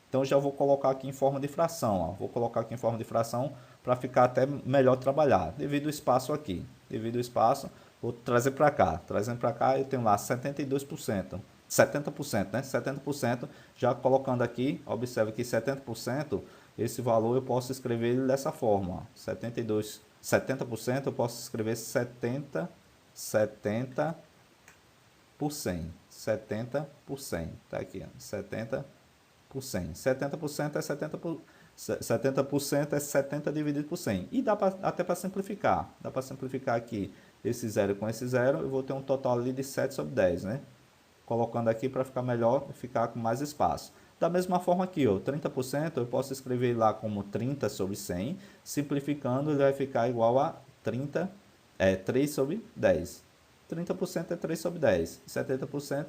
Então, já vou colocar aqui em forma de fração. Ó. Vou colocar aqui em forma de fração para ficar até melhor trabalhar. Devido ao espaço aqui. Devido ao espaço, vou trazer para cá. Trazendo para cá, eu tenho lá 72%. 70%, né? 70%, já colocando aqui, observe que 70%, esse valor eu posso escrever ele dessa forma. Ó. 70% eu posso escrever 70 por 100. 70%. Tá aqui, ó. 70 por 100. 70% é 70% é 70 dividido por 100. E dá até para simplificar. Dá para simplificar aqui esse zero com esse zero. Eu vou ter um total ali de 7 sobre 10, né? Colocando aqui para ficar melhor, ficar com mais espaço. Da mesma forma aqui, ó, 30% eu posso escrever lá como 30 sobre 100. Simplificando, ele vai ficar igual a 3 sobre 10. 30% é 3 sobre 10. 70%,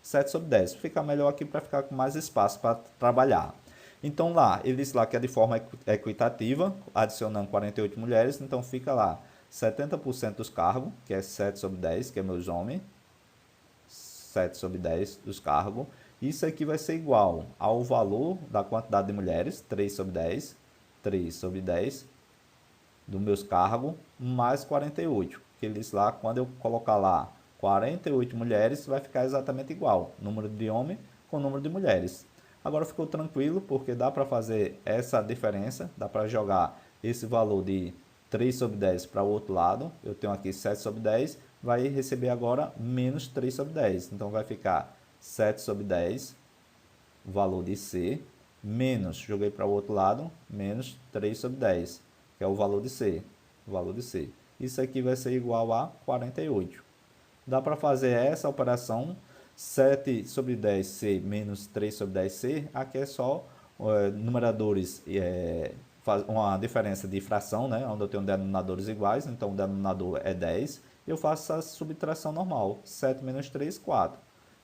7 sobre 10. Fica melhor aqui para ficar com mais espaço para trabalhar. Então lá, ele diz lá que é de forma equitativa, adicionando 48 mulheres. Então fica lá 70% dos cargos, que é 7 sobre 10, que é meus homens. 7 sobre 10 dos cargos. Isso aqui vai ser igual ao valor da quantidade de mulheres, 3 sobre 10. 3 sobre 10 dos meus cargos, mais 48. Que ele diz lá, quando eu colocar lá 48 mulheres, vai ficar exatamente igual. Número de homens com número de mulheres. Agora ficou tranquilo, porque dá para fazer essa diferença. Dá para jogar esse valor de 3 sobre 10 para o outro lado. Eu tenho aqui 7 sobre 10. Vai receber agora menos 3 sobre 10. Então, vai ficar 7 sobre 10, o valor de C, menos, joguei para o outro lado, menos 3 sobre 10, que é o valor de C. O valor de C. Isso aqui vai ser igual a 48. Dá para fazer essa operação, 7 sobre 10C menos 3 sobre 10C, aqui é só numeradores, uma diferença de fração, né, onde eu tenho denominadores iguais, então o denominador é 10, eu faço a subtração normal, 7 menos 3, 4.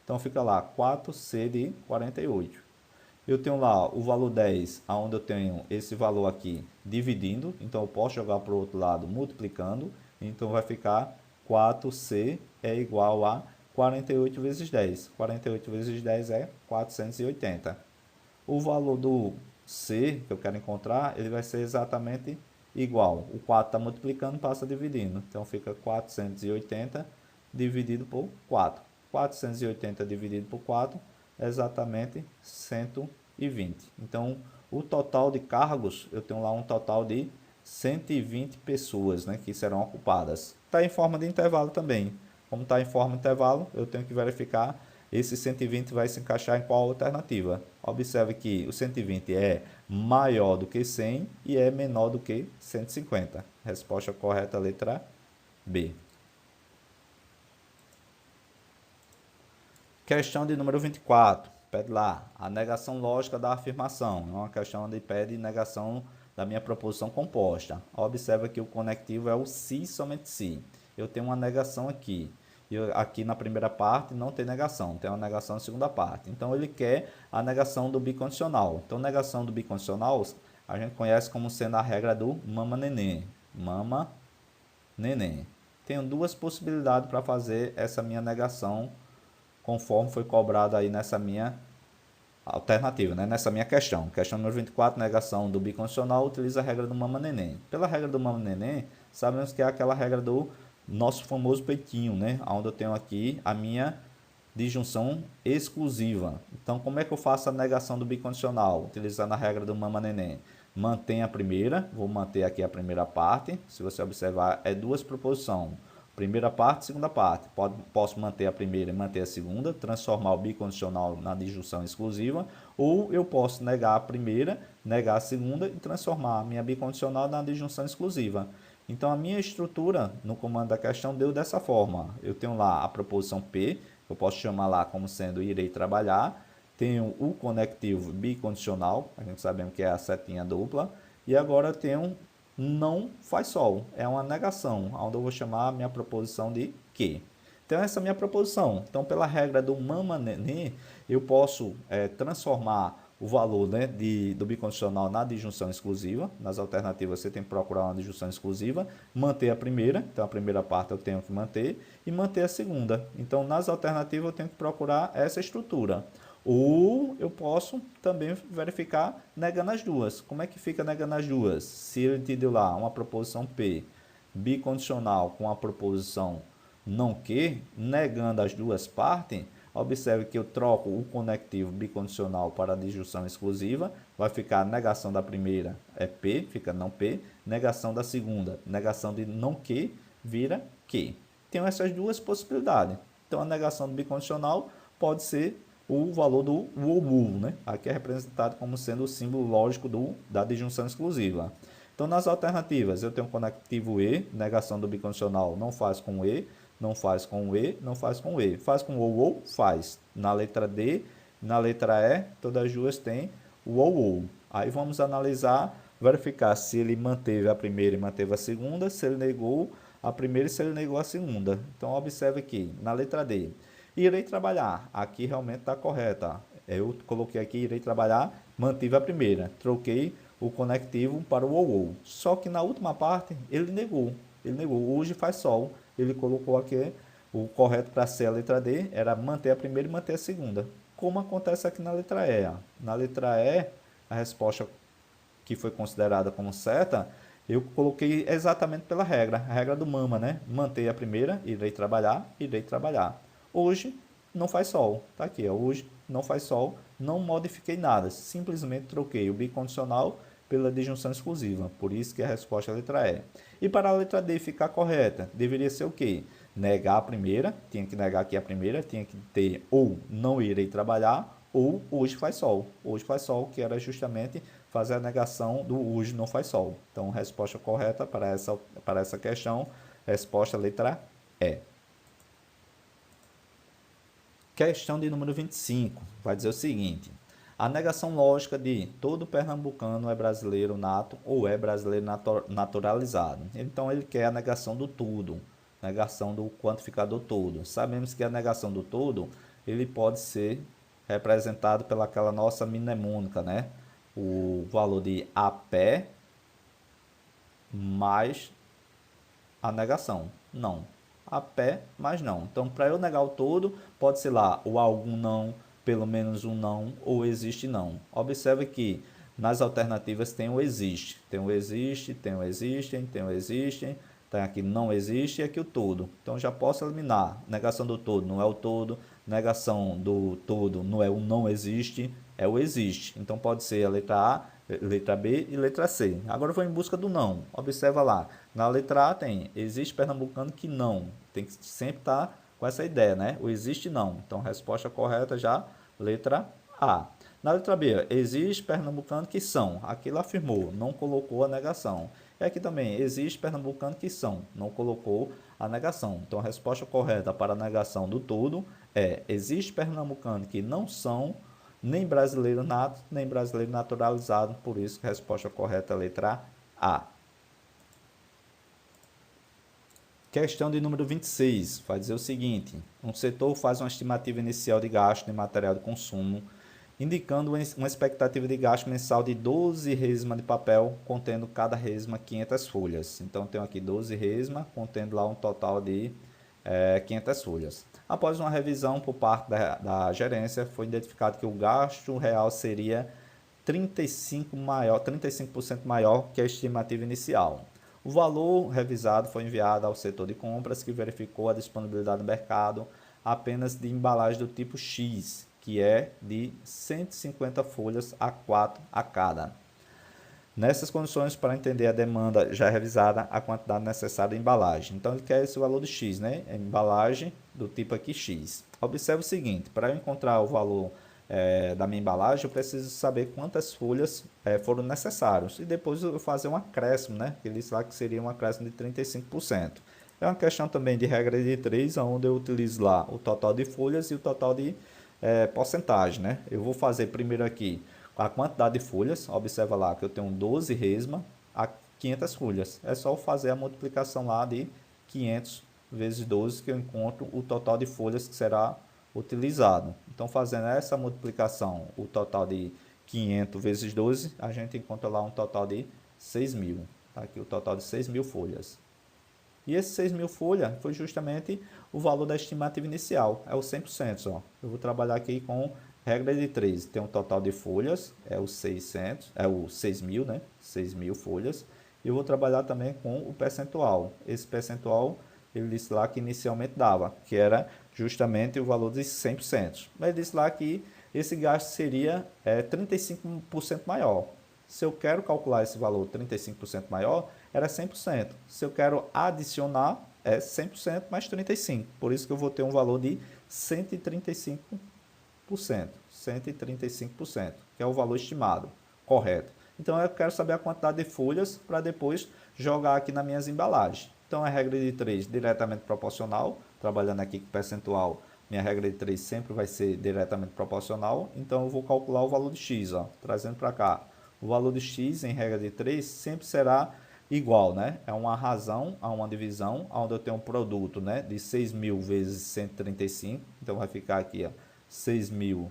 Então fica lá 4C de 48. Eu tenho lá o valor 10, onde eu tenho esse valor aqui dividindo, então eu posso jogar para o outro lado multiplicando, então vai ficar 4C é igual a 48 vezes 10. 48 vezes 10 é 480. O valor do C, que eu quero encontrar, ele vai ser exatamente igual. O 4 está multiplicando, passa dividindo. Então, fica 480 dividido por 4. 480 dividido por 4 é exatamente 120. Então, o total de cargos, eu tenho lá um total de 120 pessoas, né, que serão ocupadas. Está em forma de intervalo também. Como está em forma de intervalo, eu tenho que verificar esse 120 vai se encaixar em qual alternativa. Observe que o 120 é maior do que 100 e é menor do que 150. Resposta correta, letra B. Questão de número 24. Pede lá a negação lógica da afirmação. É uma questão onde pede negação da minha proposição composta. Observa que o conectivo é o se somente se. Eu tenho uma negação aqui. E aqui na primeira parte não tem negação, tem uma negação na segunda parte. Então ele quer a negação do bicondicional. Então negação do bicondicional a gente conhece como sendo a regra do mama-neném. Mama-neném. Tenho duas possibilidades para fazer essa minha negação conforme foi cobrado aí nessa minha alternativa, né? Nessa minha questão. Questão número 24, negação do bicondicional, utiliza a regra do mama-neném. Pela regra do mama-neném, sabemos que é aquela regra do nosso famoso peitinho, né? Onde eu tenho aqui a minha disjunção exclusiva. Então, como é que eu faço a negação do bicondicional? Utilizando a regra do mama-neném. Mantém a primeira, vou manter aqui a primeira parte. Se você observar, é duas proposições. Primeira parte, segunda parte. Posso manter a primeira e manter a segunda, transformar o bicondicional na disjunção exclusiva, ou eu posso negar a primeira, negar a segunda e transformar a minha bicondicional na disjunção exclusiva. Então, a minha estrutura no comando da questão deu dessa forma. Eu tenho lá a proposição P, eu posso chamar lá como sendo irei trabalhar. Tenho o conectivo bicondicional, a gente sabemos que é a setinha dupla. E agora eu tenho não faz sol, é uma negação, onde eu vou chamar a minha proposição de que. Então, essa é a minha proposição. Então, pela regra do mama-nenê, eu posso transformar o valor, né, do bicondicional na disjunção exclusiva. Nas alternativas você tem que procurar uma disjunção exclusiva, manter a primeira, então a primeira parte eu tenho que manter, e manter a segunda. Então nas alternativas eu tenho que procurar essa estrutura. Ou eu posso também verificar negando as duas. Como é que fica negando as duas? Se ele te deu lá uma proposição P bicondicional com a proposição não que, negando as duas partes, observe que eu troco o conectivo bicondicional para a disjunção exclusiva, vai ficar a negação da primeira é P, fica não P, negação da segunda, negação de não que, vira que. Tenho essas duas possibilidades. Então, a negação do bicondicional pode ser o valor do ou, né? Aqui é representado como sendo o símbolo lógico da disjunção exclusiva. Então, nas alternativas, eu tenho o conectivo E, negação do bicondicional não faz com E, não faz com o E, não faz com o E. Faz com o ou, faz. Na letra D, na letra E, todas as duas têm o ou. Aí vamos analisar, verificar se ele manteve a primeira e manteve a segunda, se ele negou a primeira e se ele negou a segunda. Então, observe aqui, na letra D. Irei trabalhar. Aqui realmente está correta. Eu coloquei aqui, irei trabalhar, mantive a primeira. Troquei o conectivo para o ou. Só que na última parte, ele negou. Ele negou. Hoje faz sol. Ele colocou aqui, o correto para ser a letra D, era manter a primeira e manter a segunda. Como acontece aqui na letra E. Ó. Na letra E, a resposta que foi considerada como certa, eu coloquei exatamente pela regra, a regra do mama, né? Manter a primeira, irei trabalhar, irei trabalhar. Hoje não faz sol, tá aqui, ó. Hoje não faz sol, não modifiquei nada, simplesmente troquei o bicondicional pela disjunção exclusiva, por isso que a resposta é a letra E. E para a letra D ficar correta, deveria ser o quê? Negar a primeira, tinha que negar aqui a primeira, tinha que ter ou não irei trabalhar, ou hoje faz sol. Hoje faz sol, que era justamente fazer a negação do hoje não faz sol. Então, resposta correta para essa questão, resposta letra E. Questão de número 25, vai dizer o seguinte: a negação lógica de todo pernambucano é brasileiro nato ou é brasileiro naturalizado. Então, ele quer a negação do tudo, negação do quantificador todo. Sabemos que a negação do todo, ele pode ser representado pelaquela nossa mnemônica, né? O valor de a pé mais a negação. Não. A pé, mas não. Então, para eu negar o todo, pode ser lá o algum não, pelo menos um não, ou existe não. Observe que nas alternativas tem o existe. Tem o existe, tem o existem, tem o existem, tem aqui não existe e aqui o todo. Então, já posso eliminar. Negação do todo não é o todo, negação do todo não é o não existe, é o existe. Então, pode ser a letra A, letra B e letra C. Agora eu vou em busca do não. Observa lá. Na letra A tem existe pernambucano que não. Tem que sempre estar com essa ideia, né? O existe não. Então, resposta correta já, letra A. Na letra B, existe pernambucano que são. Aqui ele afirmou, não colocou a negação. E aqui também, existe pernambucano que são. Não colocou a negação. Então, a resposta correta para a negação do todo é existe pernambucano que não são nem brasileiro nato, nem brasileiro naturalizado, por isso que a resposta correta é a letra A. Questão de número 26, vai dizer o seguinte: um setor faz uma estimativa inicial de gasto de material de consumo, indicando uma expectativa de gasto mensal de 12 resmas de papel, contendo cada resma 500 folhas. Então, tenho aqui 12 resmas, contendo lá um total de 500 folhas. Após uma revisão por parte da gerência, foi identificado que o gasto real seria 35% maior que a estimativa inicial. O valor revisado foi enviado ao setor de compras, que verificou a disponibilidade no mercado apenas de embalagem do tipo X, que é de 150 folhas A4 a cada. Nessas condições, para entender a demanda já revisada, a quantidade necessária de embalagem. Então, ele quer esse valor de X, né? A embalagem do tipo aqui X. Observe o seguinte, para eu encontrar o valor da minha embalagem, eu preciso saber quantas folhas foram necessárias. E depois eu fazer um acréscimo, né? Ele diz lá que seria um acréscimo de 35%. É uma questão também de regra de 3, onde eu utilizo lá o total de folhas e o total de porcentagem, né? Eu vou fazer primeiro aqui a quantidade de folhas. Observa lá que eu tenho 12 resma a 500 folhas. É só fazer a multiplicação lá de 500 vezes 12 que eu encontro o total de folhas que será utilizado. Então, fazendo essa multiplicação, o total de 500 vezes 12, a gente encontra lá um total de 6.000. Tá aqui o total de 6.000 folhas. E esses 6.000 folhas foi justamente o valor da estimativa inicial, é o 100%. Ó. Eu vou trabalhar aqui com regra de 3. Tem um total de folhas, é o 600, é o 6.000, né? 6.000 folhas. E eu vou trabalhar também com o percentual. Esse percentual, ele disse lá que inicialmente dava, que era justamente o valor de 100%. Mas ele disse lá que esse gasto seria 35% maior. Se eu quero calcular esse valor 35% maior, era 100%. Se eu quero adicionar, é 100% mais 35%. Por isso que eu vou ter um valor de 135%. 135%, que é o valor estimado, correto. Então, eu quero saber a quantidade de folhas para depois jogar aqui nas minhas embalagens. Então, a regra de 3 diretamente proporcional, trabalhando aqui com percentual, minha regra de 3 sempre vai ser diretamente proporcional. Então, eu vou calcular o valor de x, ó, trazendo para cá. O valor de x em regra de 3 sempre será igual, né? É uma razão a uma divisão, onde eu tenho um produto, né, de 6.000 vezes 135. Então, vai ficar aqui, ó, 6.000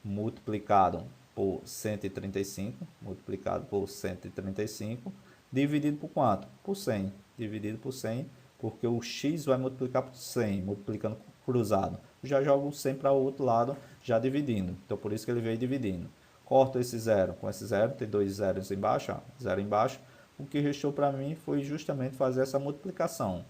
multiplicado por 135, multiplicado por 135, dividido por quanto? Por 100. Dividido por 100, porque o x vai multiplicar por 100, multiplicando cruzado. Já jogo o 100 para o outro lado, já dividindo. Então, por isso que ele veio dividindo. Corto esse zero com esse zero, tem dois zeros embaixo, ó, zero embaixo. O que restou para mim foi justamente fazer essa multiplicação.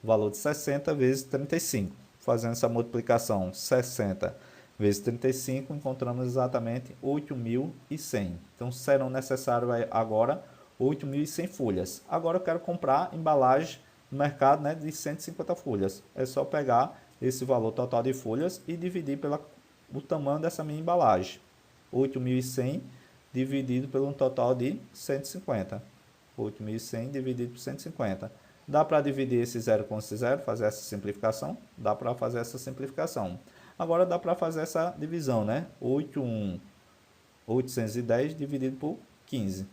Valor de 60 vezes 35. Fazendo essa multiplicação, 60 vezes 35, encontramos exatamente 8.100. Então, serão necessários agora 8.100 folhas. Agora eu quero comprar embalagem no mercado, né, de 150 folhas. É só pegar esse valor total de folhas e dividir pelo tamanho dessa minha embalagem. 8.100 dividido pelo total de 150. 8.100 dividido por 150. Dá para dividir esse zero com esse zero, fazer essa simplificação? Dá para fazer essa simplificação. Agora dá para fazer essa divisão, né? 810 dividido por 15.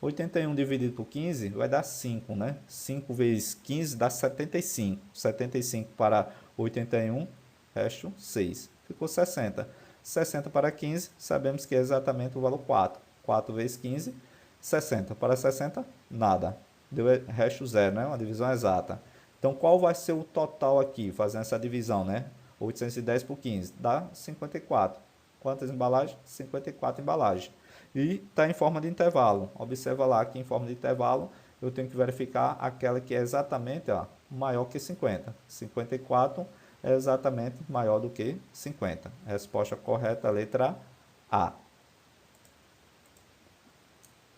81 dividido por 15 vai dar 5, né? 5 vezes 15 dá 75. 75 para 81, resto 6. Ficou 60. 60 para 15, sabemos que é exatamente o valor 4. 4 vezes 15, 60. Para 60, nada. Deu resto 0, né? Uma divisão exata. Então, qual vai ser o total aqui, fazendo essa divisão, né? 810 por 15, dá 54. Quantas embalagens? 54 embalagens. E está em forma de intervalo. Observa lá que em forma de intervalo, eu tenho que verificar aquela que é exatamente, ó, maior que 50. 54 é exatamente maior do que 50. Resposta correta, letra A.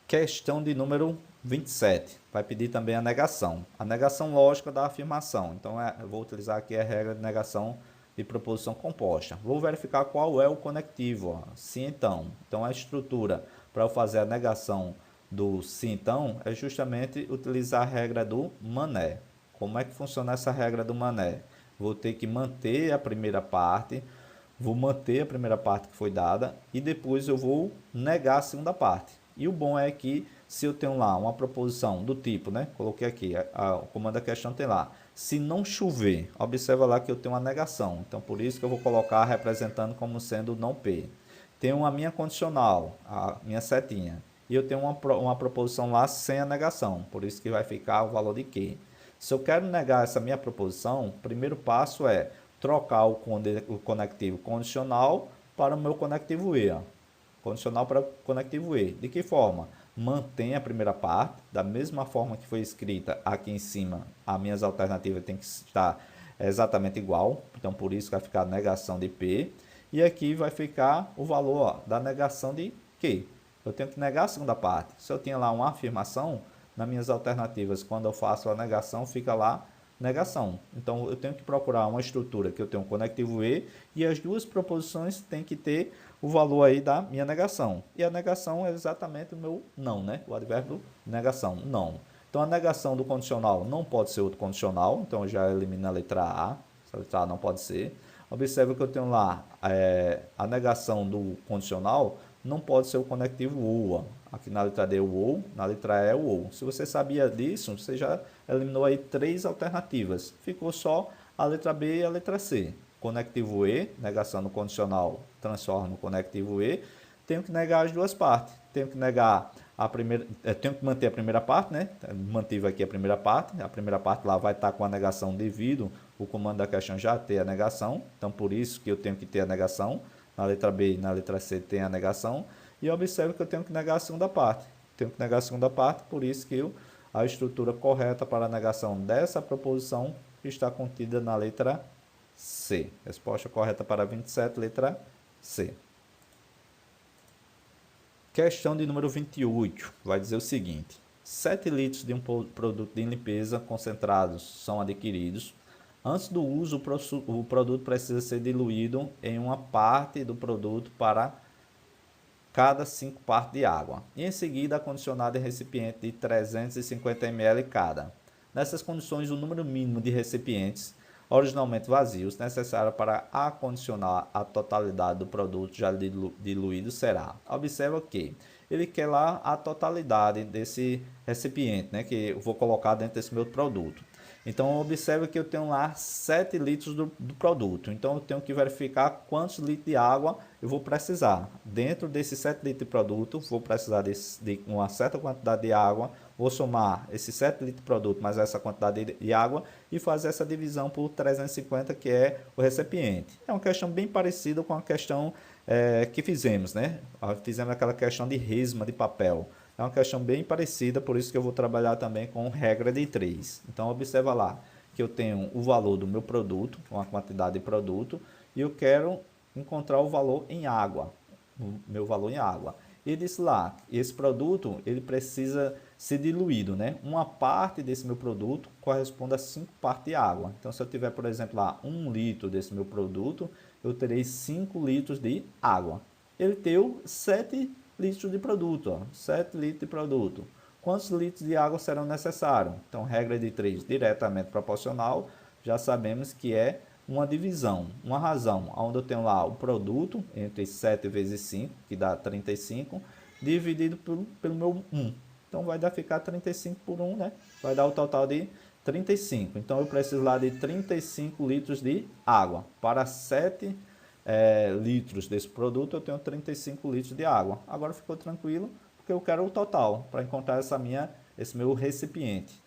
Questão de número 27. Vai pedir também a negação. A negação lógica da afirmação. Então, eu vou utilizar aqui a regra de negação de proposição composta. Vou verificar qual é o conectivo. Ó. Se então. Então, a estrutura para eu fazer a negação do se então é justamente utilizar a regra do mané. Como é que funciona essa regra do mané? Vou ter que manter a primeira parte, vou manter a primeira parte que foi dada e depois eu vou negar a segunda parte. E o bom é que se eu tenho lá uma proposição do tipo, né? Coloquei aqui, o comando da questão tem lá. Se não chover, observa lá que eu tenho uma negação. Então, por isso que eu vou colocar representando como sendo não P. Tenho a minha condicional, a minha setinha. E eu tenho uma proposição lá sem a negação. Por isso que vai ficar o valor de Q. Se eu quero negar essa minha proposição, o primeiro passo é trocar o conectivo condicional para o meu conectivo E. Ó. Condicional para o conectivo E. De que forma? Mantém a primeira parte, da mesma forma que foi escrita aqui em cima, as minhas alternativas têm que estar exatamente igual, então por isso vai ficar a negação de P, e aqui vai ficar o valor ó, da negação de Q. Eu tenho que negar a segunda parte. Se eu tinha lá uma afirmação, nas minhas alternativas, quando eu faço a negação, fica lá negação. Então, eu tenho que procurar uma estrutura que eu tenho um conectivo e as duas proposições têm que ter o valor aí da minha negação. E a negação é exatamente o meu não, né? O advérbio negação, não. Então, a negação do condicional não pode ser outro condicional, então eu já elimino a letra A. A letra A não pode ser. Observe que eu tenho lá a negação do condicional não pode ser o conectivo OU. Aqui na letra D é o OU, na letra E é o OU. Se você sabia disso, você já eliminou aí 3 alternativas. Ficou só a letra B e a letra C. Conectivo E, negação do condicional, transforma no conectivo E. Tenho que negar as duas partes. Tenho que negar a primeira, tenho que manter a primeira parte, né? Mantive aqui a primeira parte lá vai estar com a negação devido o comando da questão já ter a negação, então por isso que eu tenho que ter a negação. Na letra B e na letra C tem a negação, e observe que eu tenho que negar a segunda parte. Tenho que negar a segunda parte, por isso que a estrutura correta para a negação dessa proposição está contida na letra C. Resposta correta para 27, letra C. Questão de número 28, vai dizer o seguinte: 7 litros de um produto de limpeza concentrados são adquiridos. Antes do uso, o produto precisa ser diluído em uma parte do produto para cada 5 partes de água. E em seguida, acondicionado em recipiente de 350 ml cada. Nessas condições, o número mínimo de recipientes originalmente vazios necessário para acondicionar a totalidade do produto já diluído será. Observa que ele quer lá a totalidade desse recipiente, né, que eu vou colocar dentro desse meu produto. Então, observe que eu tenho lá 7 litros do produto. Então, eu tenho que verificar quantos litros de água eu vou precisar. Dentro desses 7 litros de produto, vou precisar de uma certa quantidade de água. Vou somar esses 7 litros de produto mais essa quantidade de água e fazer essa divisão por 350, que é o recipiente. É uma questão bem parecida com a questão que fizemos, né? Fizemos aquela questão de resma de papel. É uma questão bem parecida, por isso que eu vou trabalhar também com regra de 3. Então, observa lá que eu tenho o valor do meu produto, uma quantidade de produto, e eu quero encontrar o valor em água, o meu valor em água. E diz lá, esse produto ele precisa ser diluído, né? Uma parte desse meu produto corresponde a 5 partes de água. Então, se eu tiver, por exemplo, lá 1 litro desse meu produto, eu terei 5 litros de água. Ele deu 7 litros de produto, ó, 7 litros de produto. Quantos litros de água serão necessários? Então, regra de 3, diretamente proporcional, já sabemos que é uma divisão, uma razão, onde eu tenho lá o produto, entre 7 vezes 5, que dá 35, dividido pelo meu 1. Então, vai dar ficar 35 por 1, né? Vai dar o total de 35. Então, eu preciso lá de 35 litros de água. Para 7 litros desse produto, eu tenho 35 litros de água. Agora ficou tranquilo, porque eu quero o total, para encontrar esse meu recipiente.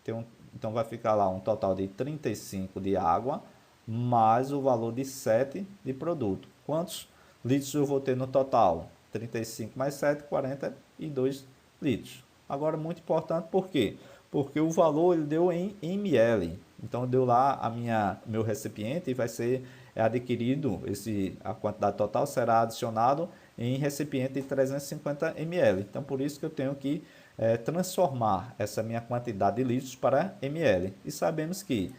Então, vai ficar lá um total de 35 de água, mais o valor de 7 de produto. Quantos litros eu vou ter no total? 35 mais 7, 42 litros. Agora, muito importante, por quê? Porque o valor ele deu em ml. Então, deu lá meu recipiente e vai ser adquirido, a quantidade total será adicionado em recipiente de 350 ml. Então, por isso que eu tenho que transformar essa minha quantidade de litros para ml. E sabemos que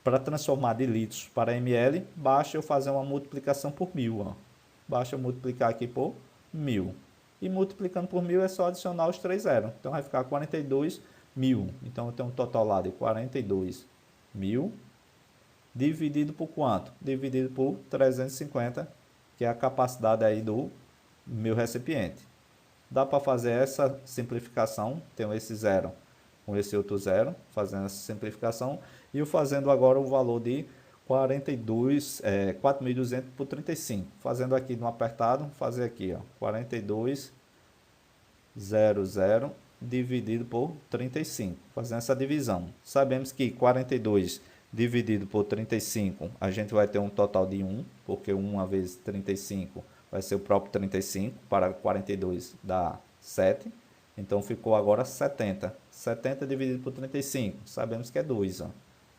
para transformar de litros para ml, basta eu fazer uma multiplicação por 1000. Ó. Basta eu multiplicar aqui por 1000. E multiplicando por 1000 é só adicionar os 3 zeros. Então, vai ficar 42.000. Então, eu tenho um total lá de 42.000 dividido por quanto? Dividido por 350, que é a capacidade aí do meu recipiente. Dá para fazer essa simplificação, tenho esse zero com esse outro zero, fazendo essa simplificação, e eu fazendo agora o valor de 4.200 por 35. Fazendo aqui no apertado, fazer aqui, ó, 42.00 dividido por 35, fazendo essa divisão. Sabemos que 42 dividido por 35, a gente vai ter um total de 1, porque 1 vezes 35 vai ser o próprio 35, para 42 dá 7, então ficou agora 70. 70 dividido por 35, sabemos que é 2, ó.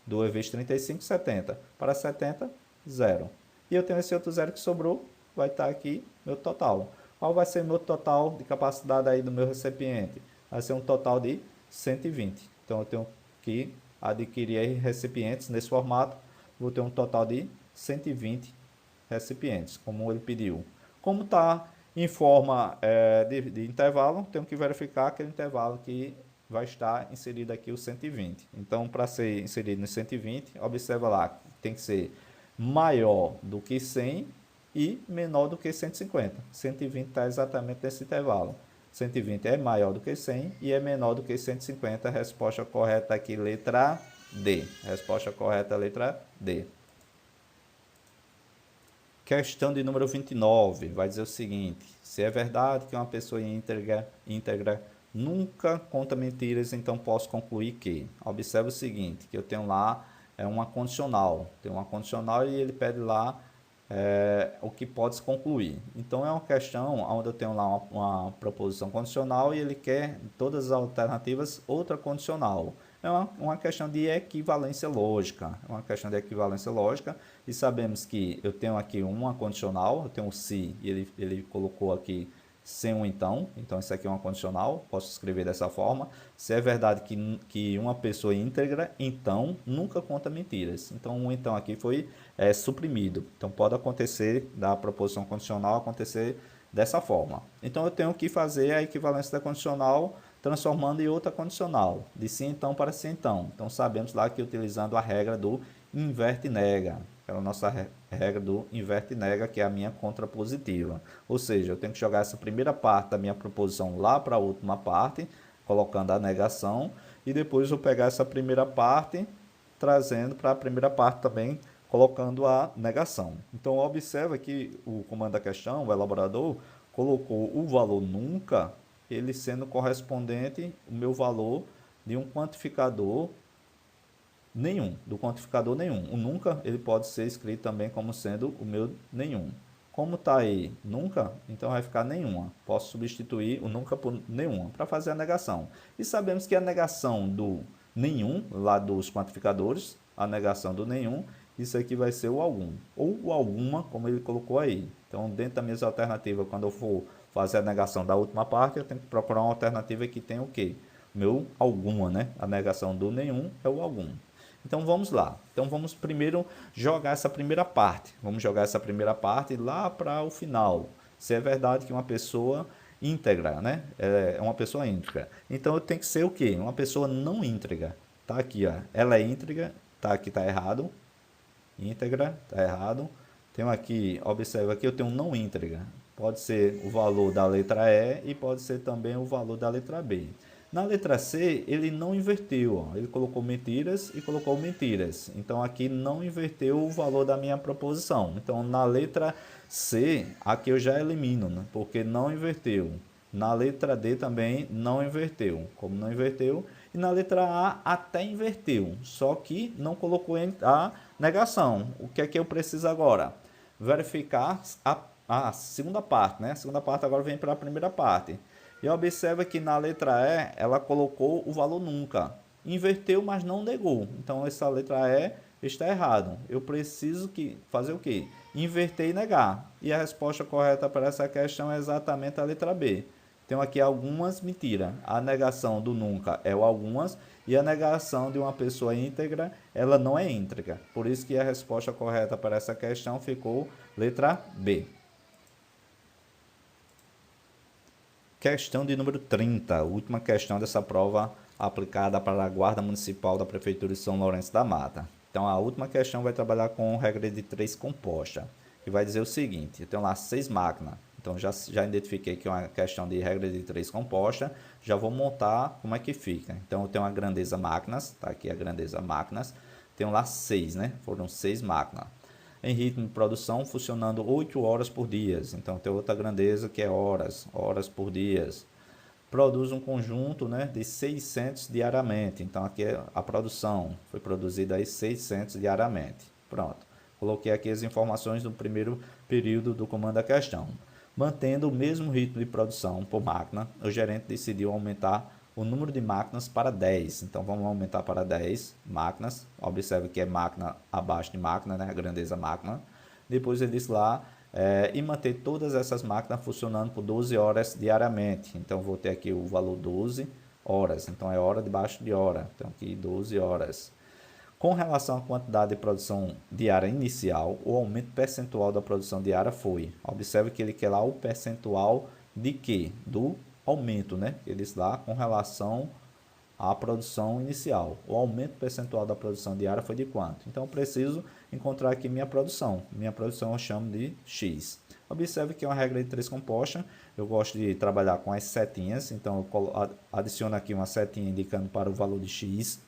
2 vezes 35, 70. Para 70, 0. E eu tenho esse outro zero que sobrou, vai estar aqui meu total. Qual vai ser o meu total de capacidade aí do meu recipiente? Vai ser um total de 120. Então, eu tenho que adquirir aí recipientes nesse formato, vou ter um total de 120 recipientes, como ele pediu. Como está em forma de intervalo, tenho que verificar aquele intervalo que vai estar inserido aqui o 120. Então, para ser inserido no 120, observa lá, tem que ser maior do que 100 e menor do que 150. 120 está exatamente nesse intervalo. 120 é maior do que 100 e é menor do que 150. Resposta correta aqui, letra D. Resposta correta, letra D. Questão de número 29, vai dizer o seguinte: se é verdade que uma pessoa íntegra nunca conta mentiras, então posso concluir que, observe o seguinte, que eu tenho lá uma condicional, tem uma condicional e ele pede lá o que pode se concluir. Então é uma questão onde eu tenho lá uma proposição condicional e ele quer todas as alternativas outra condicional. É uma questão de equivalência lógica, é uma questão de equivalência lógica, e sabemos que eu tenho aqui uma condicional, eu tenho o se, e ele colocou aqui sem um então isso aqui é uma condicional, posso escrever dessa forma. Se é verdade que uma pessoa íntegra, então nunca conta mentiras. Então o então aqui foi suprimido. Então pode acontecer da proposição condicional acontecer dessa forma. Então eu tenho que fazer a equivalência da condicional transformando em outra condicional, de sim então para sim então. Então sabemos lá que utilizando a regra do inverte e nega, que é a nossa regra do inverte e nega, que é a minha contrapositiva. Ou seja, eu tenho que jogar essa primeira parte da minha proposição lá para a última parte, colocando a negação, e depois eu pegar essa primeira parte, trazendo para a primeira parte também, colocando a negação. Então observa que o comando da questão, o elaborador, colocou o valor nunca, ele sendo correspondente o meu valor de um quantificador nenhum, do quantificador nenhum. O nunca ele pode ser escrito também como sendo o meu nenhum. Como está aí nunca, então vai ficar nenhuma. Posso substituir o nunca por nenhuma para fazer a negação. E sabemos que a negação do nenhum, lá dos quantificadores, a negação do nenhum, isso aqui vai ser o algum, ou o alguma, como ele colocou aí. Então, dentro da minha alternativa, quando eu for fazer a negação da última parte, eu tenho que procurar uma alternativa que tenha o quê? Meu alguma, né? A negação do nenhum é o algum. Então vamos lá. Então vamos primeiro jogar essa primeira parte. Vamos jogar essa primeira parte lá para o final. Se é verdade que uma pessoa íntegra, né? É uma pessoa íntegra. Então eu tenho que ser o quê? Uma pessoa não íntegra. Tá aqui, ó. Ela é íntegra. Tá aqui, tá errado. Íntegra, tá errado. Tenho aqui, observa aqui, eu tenho um não íntegra. Pode ser o valor da letra E e pode ser também o valor da letra B. Na letra C, ele não inverteu, ó. Ele colocou mentiras e colocou mentiras. Então, aqui não inverteu o valor da minha proposição. Então, na letra C, aqui eu já elimino, né? Porque não inverteu. Na letra D também não inverteu. Como não inverteu. E na letra A até inverteu. Só que não colocou a negação. O que é que eu preciso agora? Verificar a segunda parte, né? A segunda parte agora vem para a primeira parte. E observa que na letra E, ela colocou o valor nunca. Inverteu, mas não negou. Então, essa letra E está errado. Eu preciso fazer o quê? Inverter e negar. E a resposta correta para essa questão é exatamente a letra B. Tenho aqui algumas mentiras. A negação do nunca é o algumas. E a negação de uma pessoa íntegra, ela não é íntegra. Por isso que a resposta correta para essa questão ficou letra B. Questão de número 30, última questão dessa prova aplicada para a Guarda Municipal da Prefeitura de São Lourenço da Mata. Então, a última questão vai trabalhar com regra de 3 composta, que vai dizer o seguinte: eu tenho lá 6 máquinas. Então, já identifiquei que é uma questão de regra de 3 composta, já vou montar como é que fica. Então, eu tenho a grandeza máquinas, tá aqui a grandeza máquinas, tenho lá 6, né? Foram 6 máquinas. Em ritmo de produção, funcionando 8 horas por dia. Então, tem outra grandeza que é horas por dia. Produz um conjunto, né, de 600 diariamente. Então, aqui é a produção. Foi produzida aí 600 diariamente. Pronto. Coloquei aqui as informações do primeiro período do comando da questão. Mantendo o mesmo ritmo de produção por máquina, o gerente decidiu aumentar o número de máquinas para 10. Então, vamos aumentar para 10 máquinas. Observe que é máquina abaixo de máquina, né? A grandeza máquina. Depois ele diz lá, e manter todas essas máquinas funcionando por 12 horas diariamente. Então, vou ter aqui o valor 12 horas. Então, é hora debaixo de hora. Então, aqui 12 horas. Com relação à quantidade de produção diária inicial, o aumento percentual da produção diária foi. Observe que ele quer lá o percentual de quê? Do aumento, né? Ele diz lá com relação à produção inicial. O aumento percentual da produção diária foi de quanto? Então, eu preciso encontrar aqui minha produção. Minha produção eu chamo de X. Observe que é uma regra de 3 composta. Eu gosto de trabalhar com as setinhas. Então, eu adiciono aqui uma setinha indicando para o valor de X.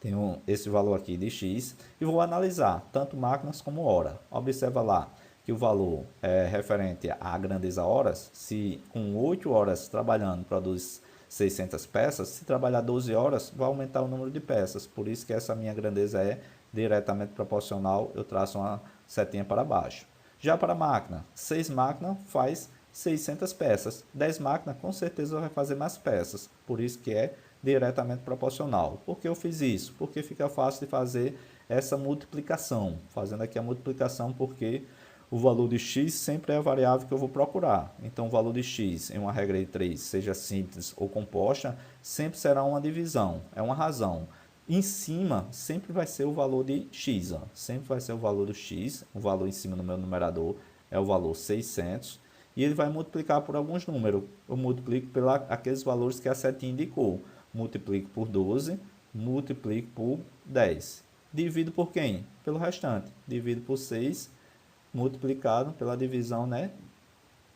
Tenho esse valor aqui de X e vou analisar tanto máquinas como hora. Observa lá que o valor é referente à grandeza horas. Se com 8 horas trabalhando produz 600 peças, se trabalhar 12 horas vai aumentar o número de peças. Por isso que essa minha grandeza é diretamente proporcional. Eu traço uma setinha para baixo. Já para a máquina, 6 máquinas faz 600 peças. 10 máquinas com certeza vai fazer mais peças. Por isso que é diretamente proporcional. Por que eu fiz isso? Porque fica fácil de fazer essa multiplicação. Fazendo aqui a multiplicação porque o valor de X sempre é a variável que eu vou procurar. Então, o valor de X em uma regra de 3, seja simples ou composta, sempre será uma divisão. É uma razão. Em cima, sempre vai ser o valor de X. Ó. Sempre vai ser o valor do X. O valor em cima no meu numerador é o valor 600. E ele vai multiplicar por alguns números. Eu multiplico por aqueles valores que a setinha indicou. Multiplico por 12, multiplico por 10. Divido por quem? Pelo restante. Divido por 6, multiplicado pela divisão, né?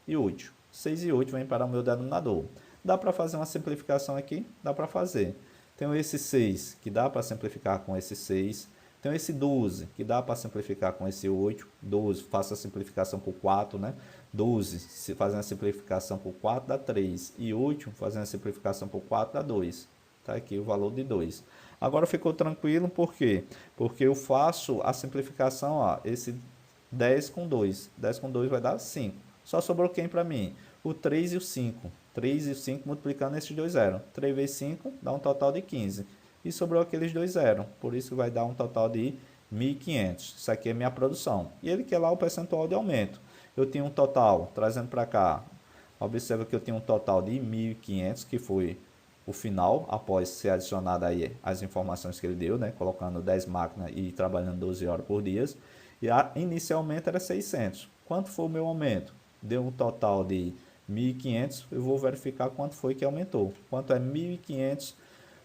E 8. 6 e 8 vem para o meu denominador. Dá para fazer uma simplificação aqui? Dá para fazer. Tenho esse 6, que dá para simplificar com esse 6. Tenho esse 12, que dá para simplificar com esse 8. 12, faço a simplificação por 4, né? 12, se fazendo a simplificação por 4, dá 3. E 8, fazendo a simplificação por 4, dá 2. Está aqui o valor de 2. Agora ficou tranquilo, por quê? Porque eu faço a simplificação, ó, esse 10 com 2. 10 com 2 vai dar 5. Só sobrou quem para mim? O 3 e o 5. 3 e o 5 multiplicando esses dois zeros. 3 vezes 5 dá um total de 15. E sobrou aqueles dois zeros. Por isso vai dar um total de 1.500. Isso aqui é minha produção. E ele quer lá o percentual de aumento. Eu tenho um total, trazendo para cá, observa que eu tenho um total de 1.500, que foi o final, após ser adicionado aí as informações que ele deu, né? Colocando 10 máquinas e trabalhando 12 horas por dia. E inicialmente era 600. Quanto foi o meu aumento? Deu um total de 1.500. Eu vou verificar quanto foi que aumentou. Quanto é 1.500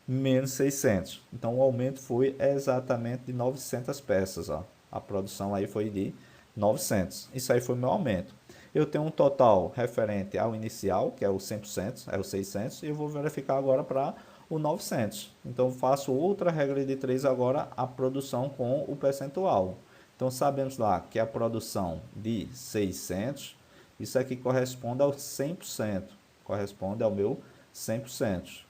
menos 600? Então, o aumento foi exatamente de 900 peças. Ó. A produção aí foi de 900. Isso aí foi o meu aumento. Eu tenho um total referente ao inicial, que é o 100%, é o 600, e eu vou verificar agora para o 900. Então, faço outra regra de 3 agora, a produção com o percentual. Então, sabemos lá que a produção de 600, isso aqui corresponde ao 100%, corresponde ao meu 100%.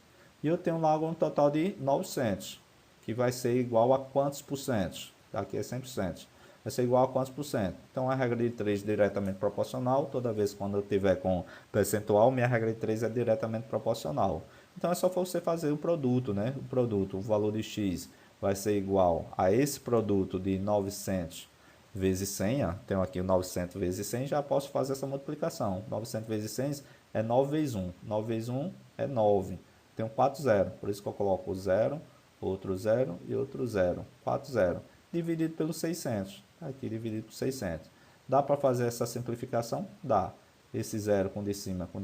E eu tenho lá um total de 900, que vai ser igual a quantos por cento? Aqui é 100%. Vai ser igual a quantos por cento? Então, a regra de 3 é diretamente proporcional. Toda vez quando eu tiver com percentual, minha regra de 3 é diretamente proporcional. Então, é só você fazer o produto, né? O produto, o valor de X vai ser igual a esse produto de 900 vezes 100. Ó. Tenho aqui o 900 vezes 100, já posso fazer essa multiplicação. 900 vezes 100 é 9 vezes 1. 9 vezes 1 é 9. Tenho 4 zeros, por isso que eu coloco 0, outro 0 e outro 0. 4 zeros. Dividido pelo 600. Aqui dividido por 600. Dá para fazer essa simplificação? Dá. Esse 0 com de cima, com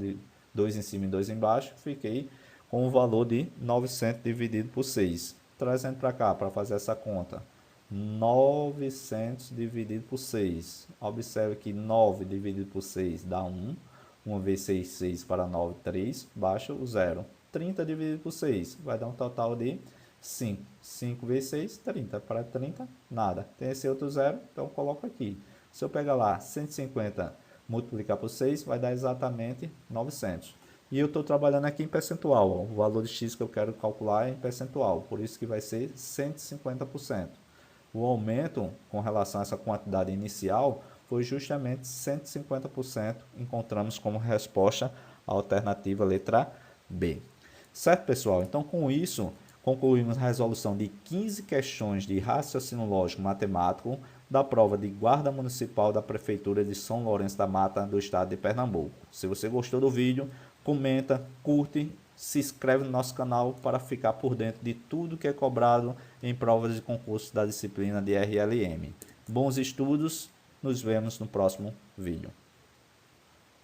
2 em cima e 2 embaixo, fiquei com o valor de 900 dividido por 6. Trazendo para cá, para fazer essa conta. 900 dividido por 6. Observe que 9 dividido por 6 dá 1. 1 vezes 6, 6 para 9, 3. Baixa o 0. 30 dividido por 6 vai dar um total de 5. 5 vezes 6, 30. Para 30, nada. Tem esse outro 0, então eu coloco aqui. Se eu pegar lá 150 multiplicar por 6, vai dar exatamente 900. E eu estou trabalhando aqui em percentual. Ó. O valor de X que eu quero calcular é em percentual. Por isso que vai ser 150%. O aumento com relação a essa quantidade inicial foi justamente 150%. Encontramos como resposta a alternativa letra B. Certo, pessoal? Então, com isso, concluímos a resolução de 15 questões de raciocínio lógico matemático da prova de Guarda Municipal da Prefeitura de São Lourenço da Mata, do estado de Pernambuco. Se você gostou do vídeo, comenta, curte, se inscreve no nosso canal para ficar por dentro de tudo que é cobrado em provas e concursos da disciplina de RLM. Bons estudos, nos vemos no próximo vídeo.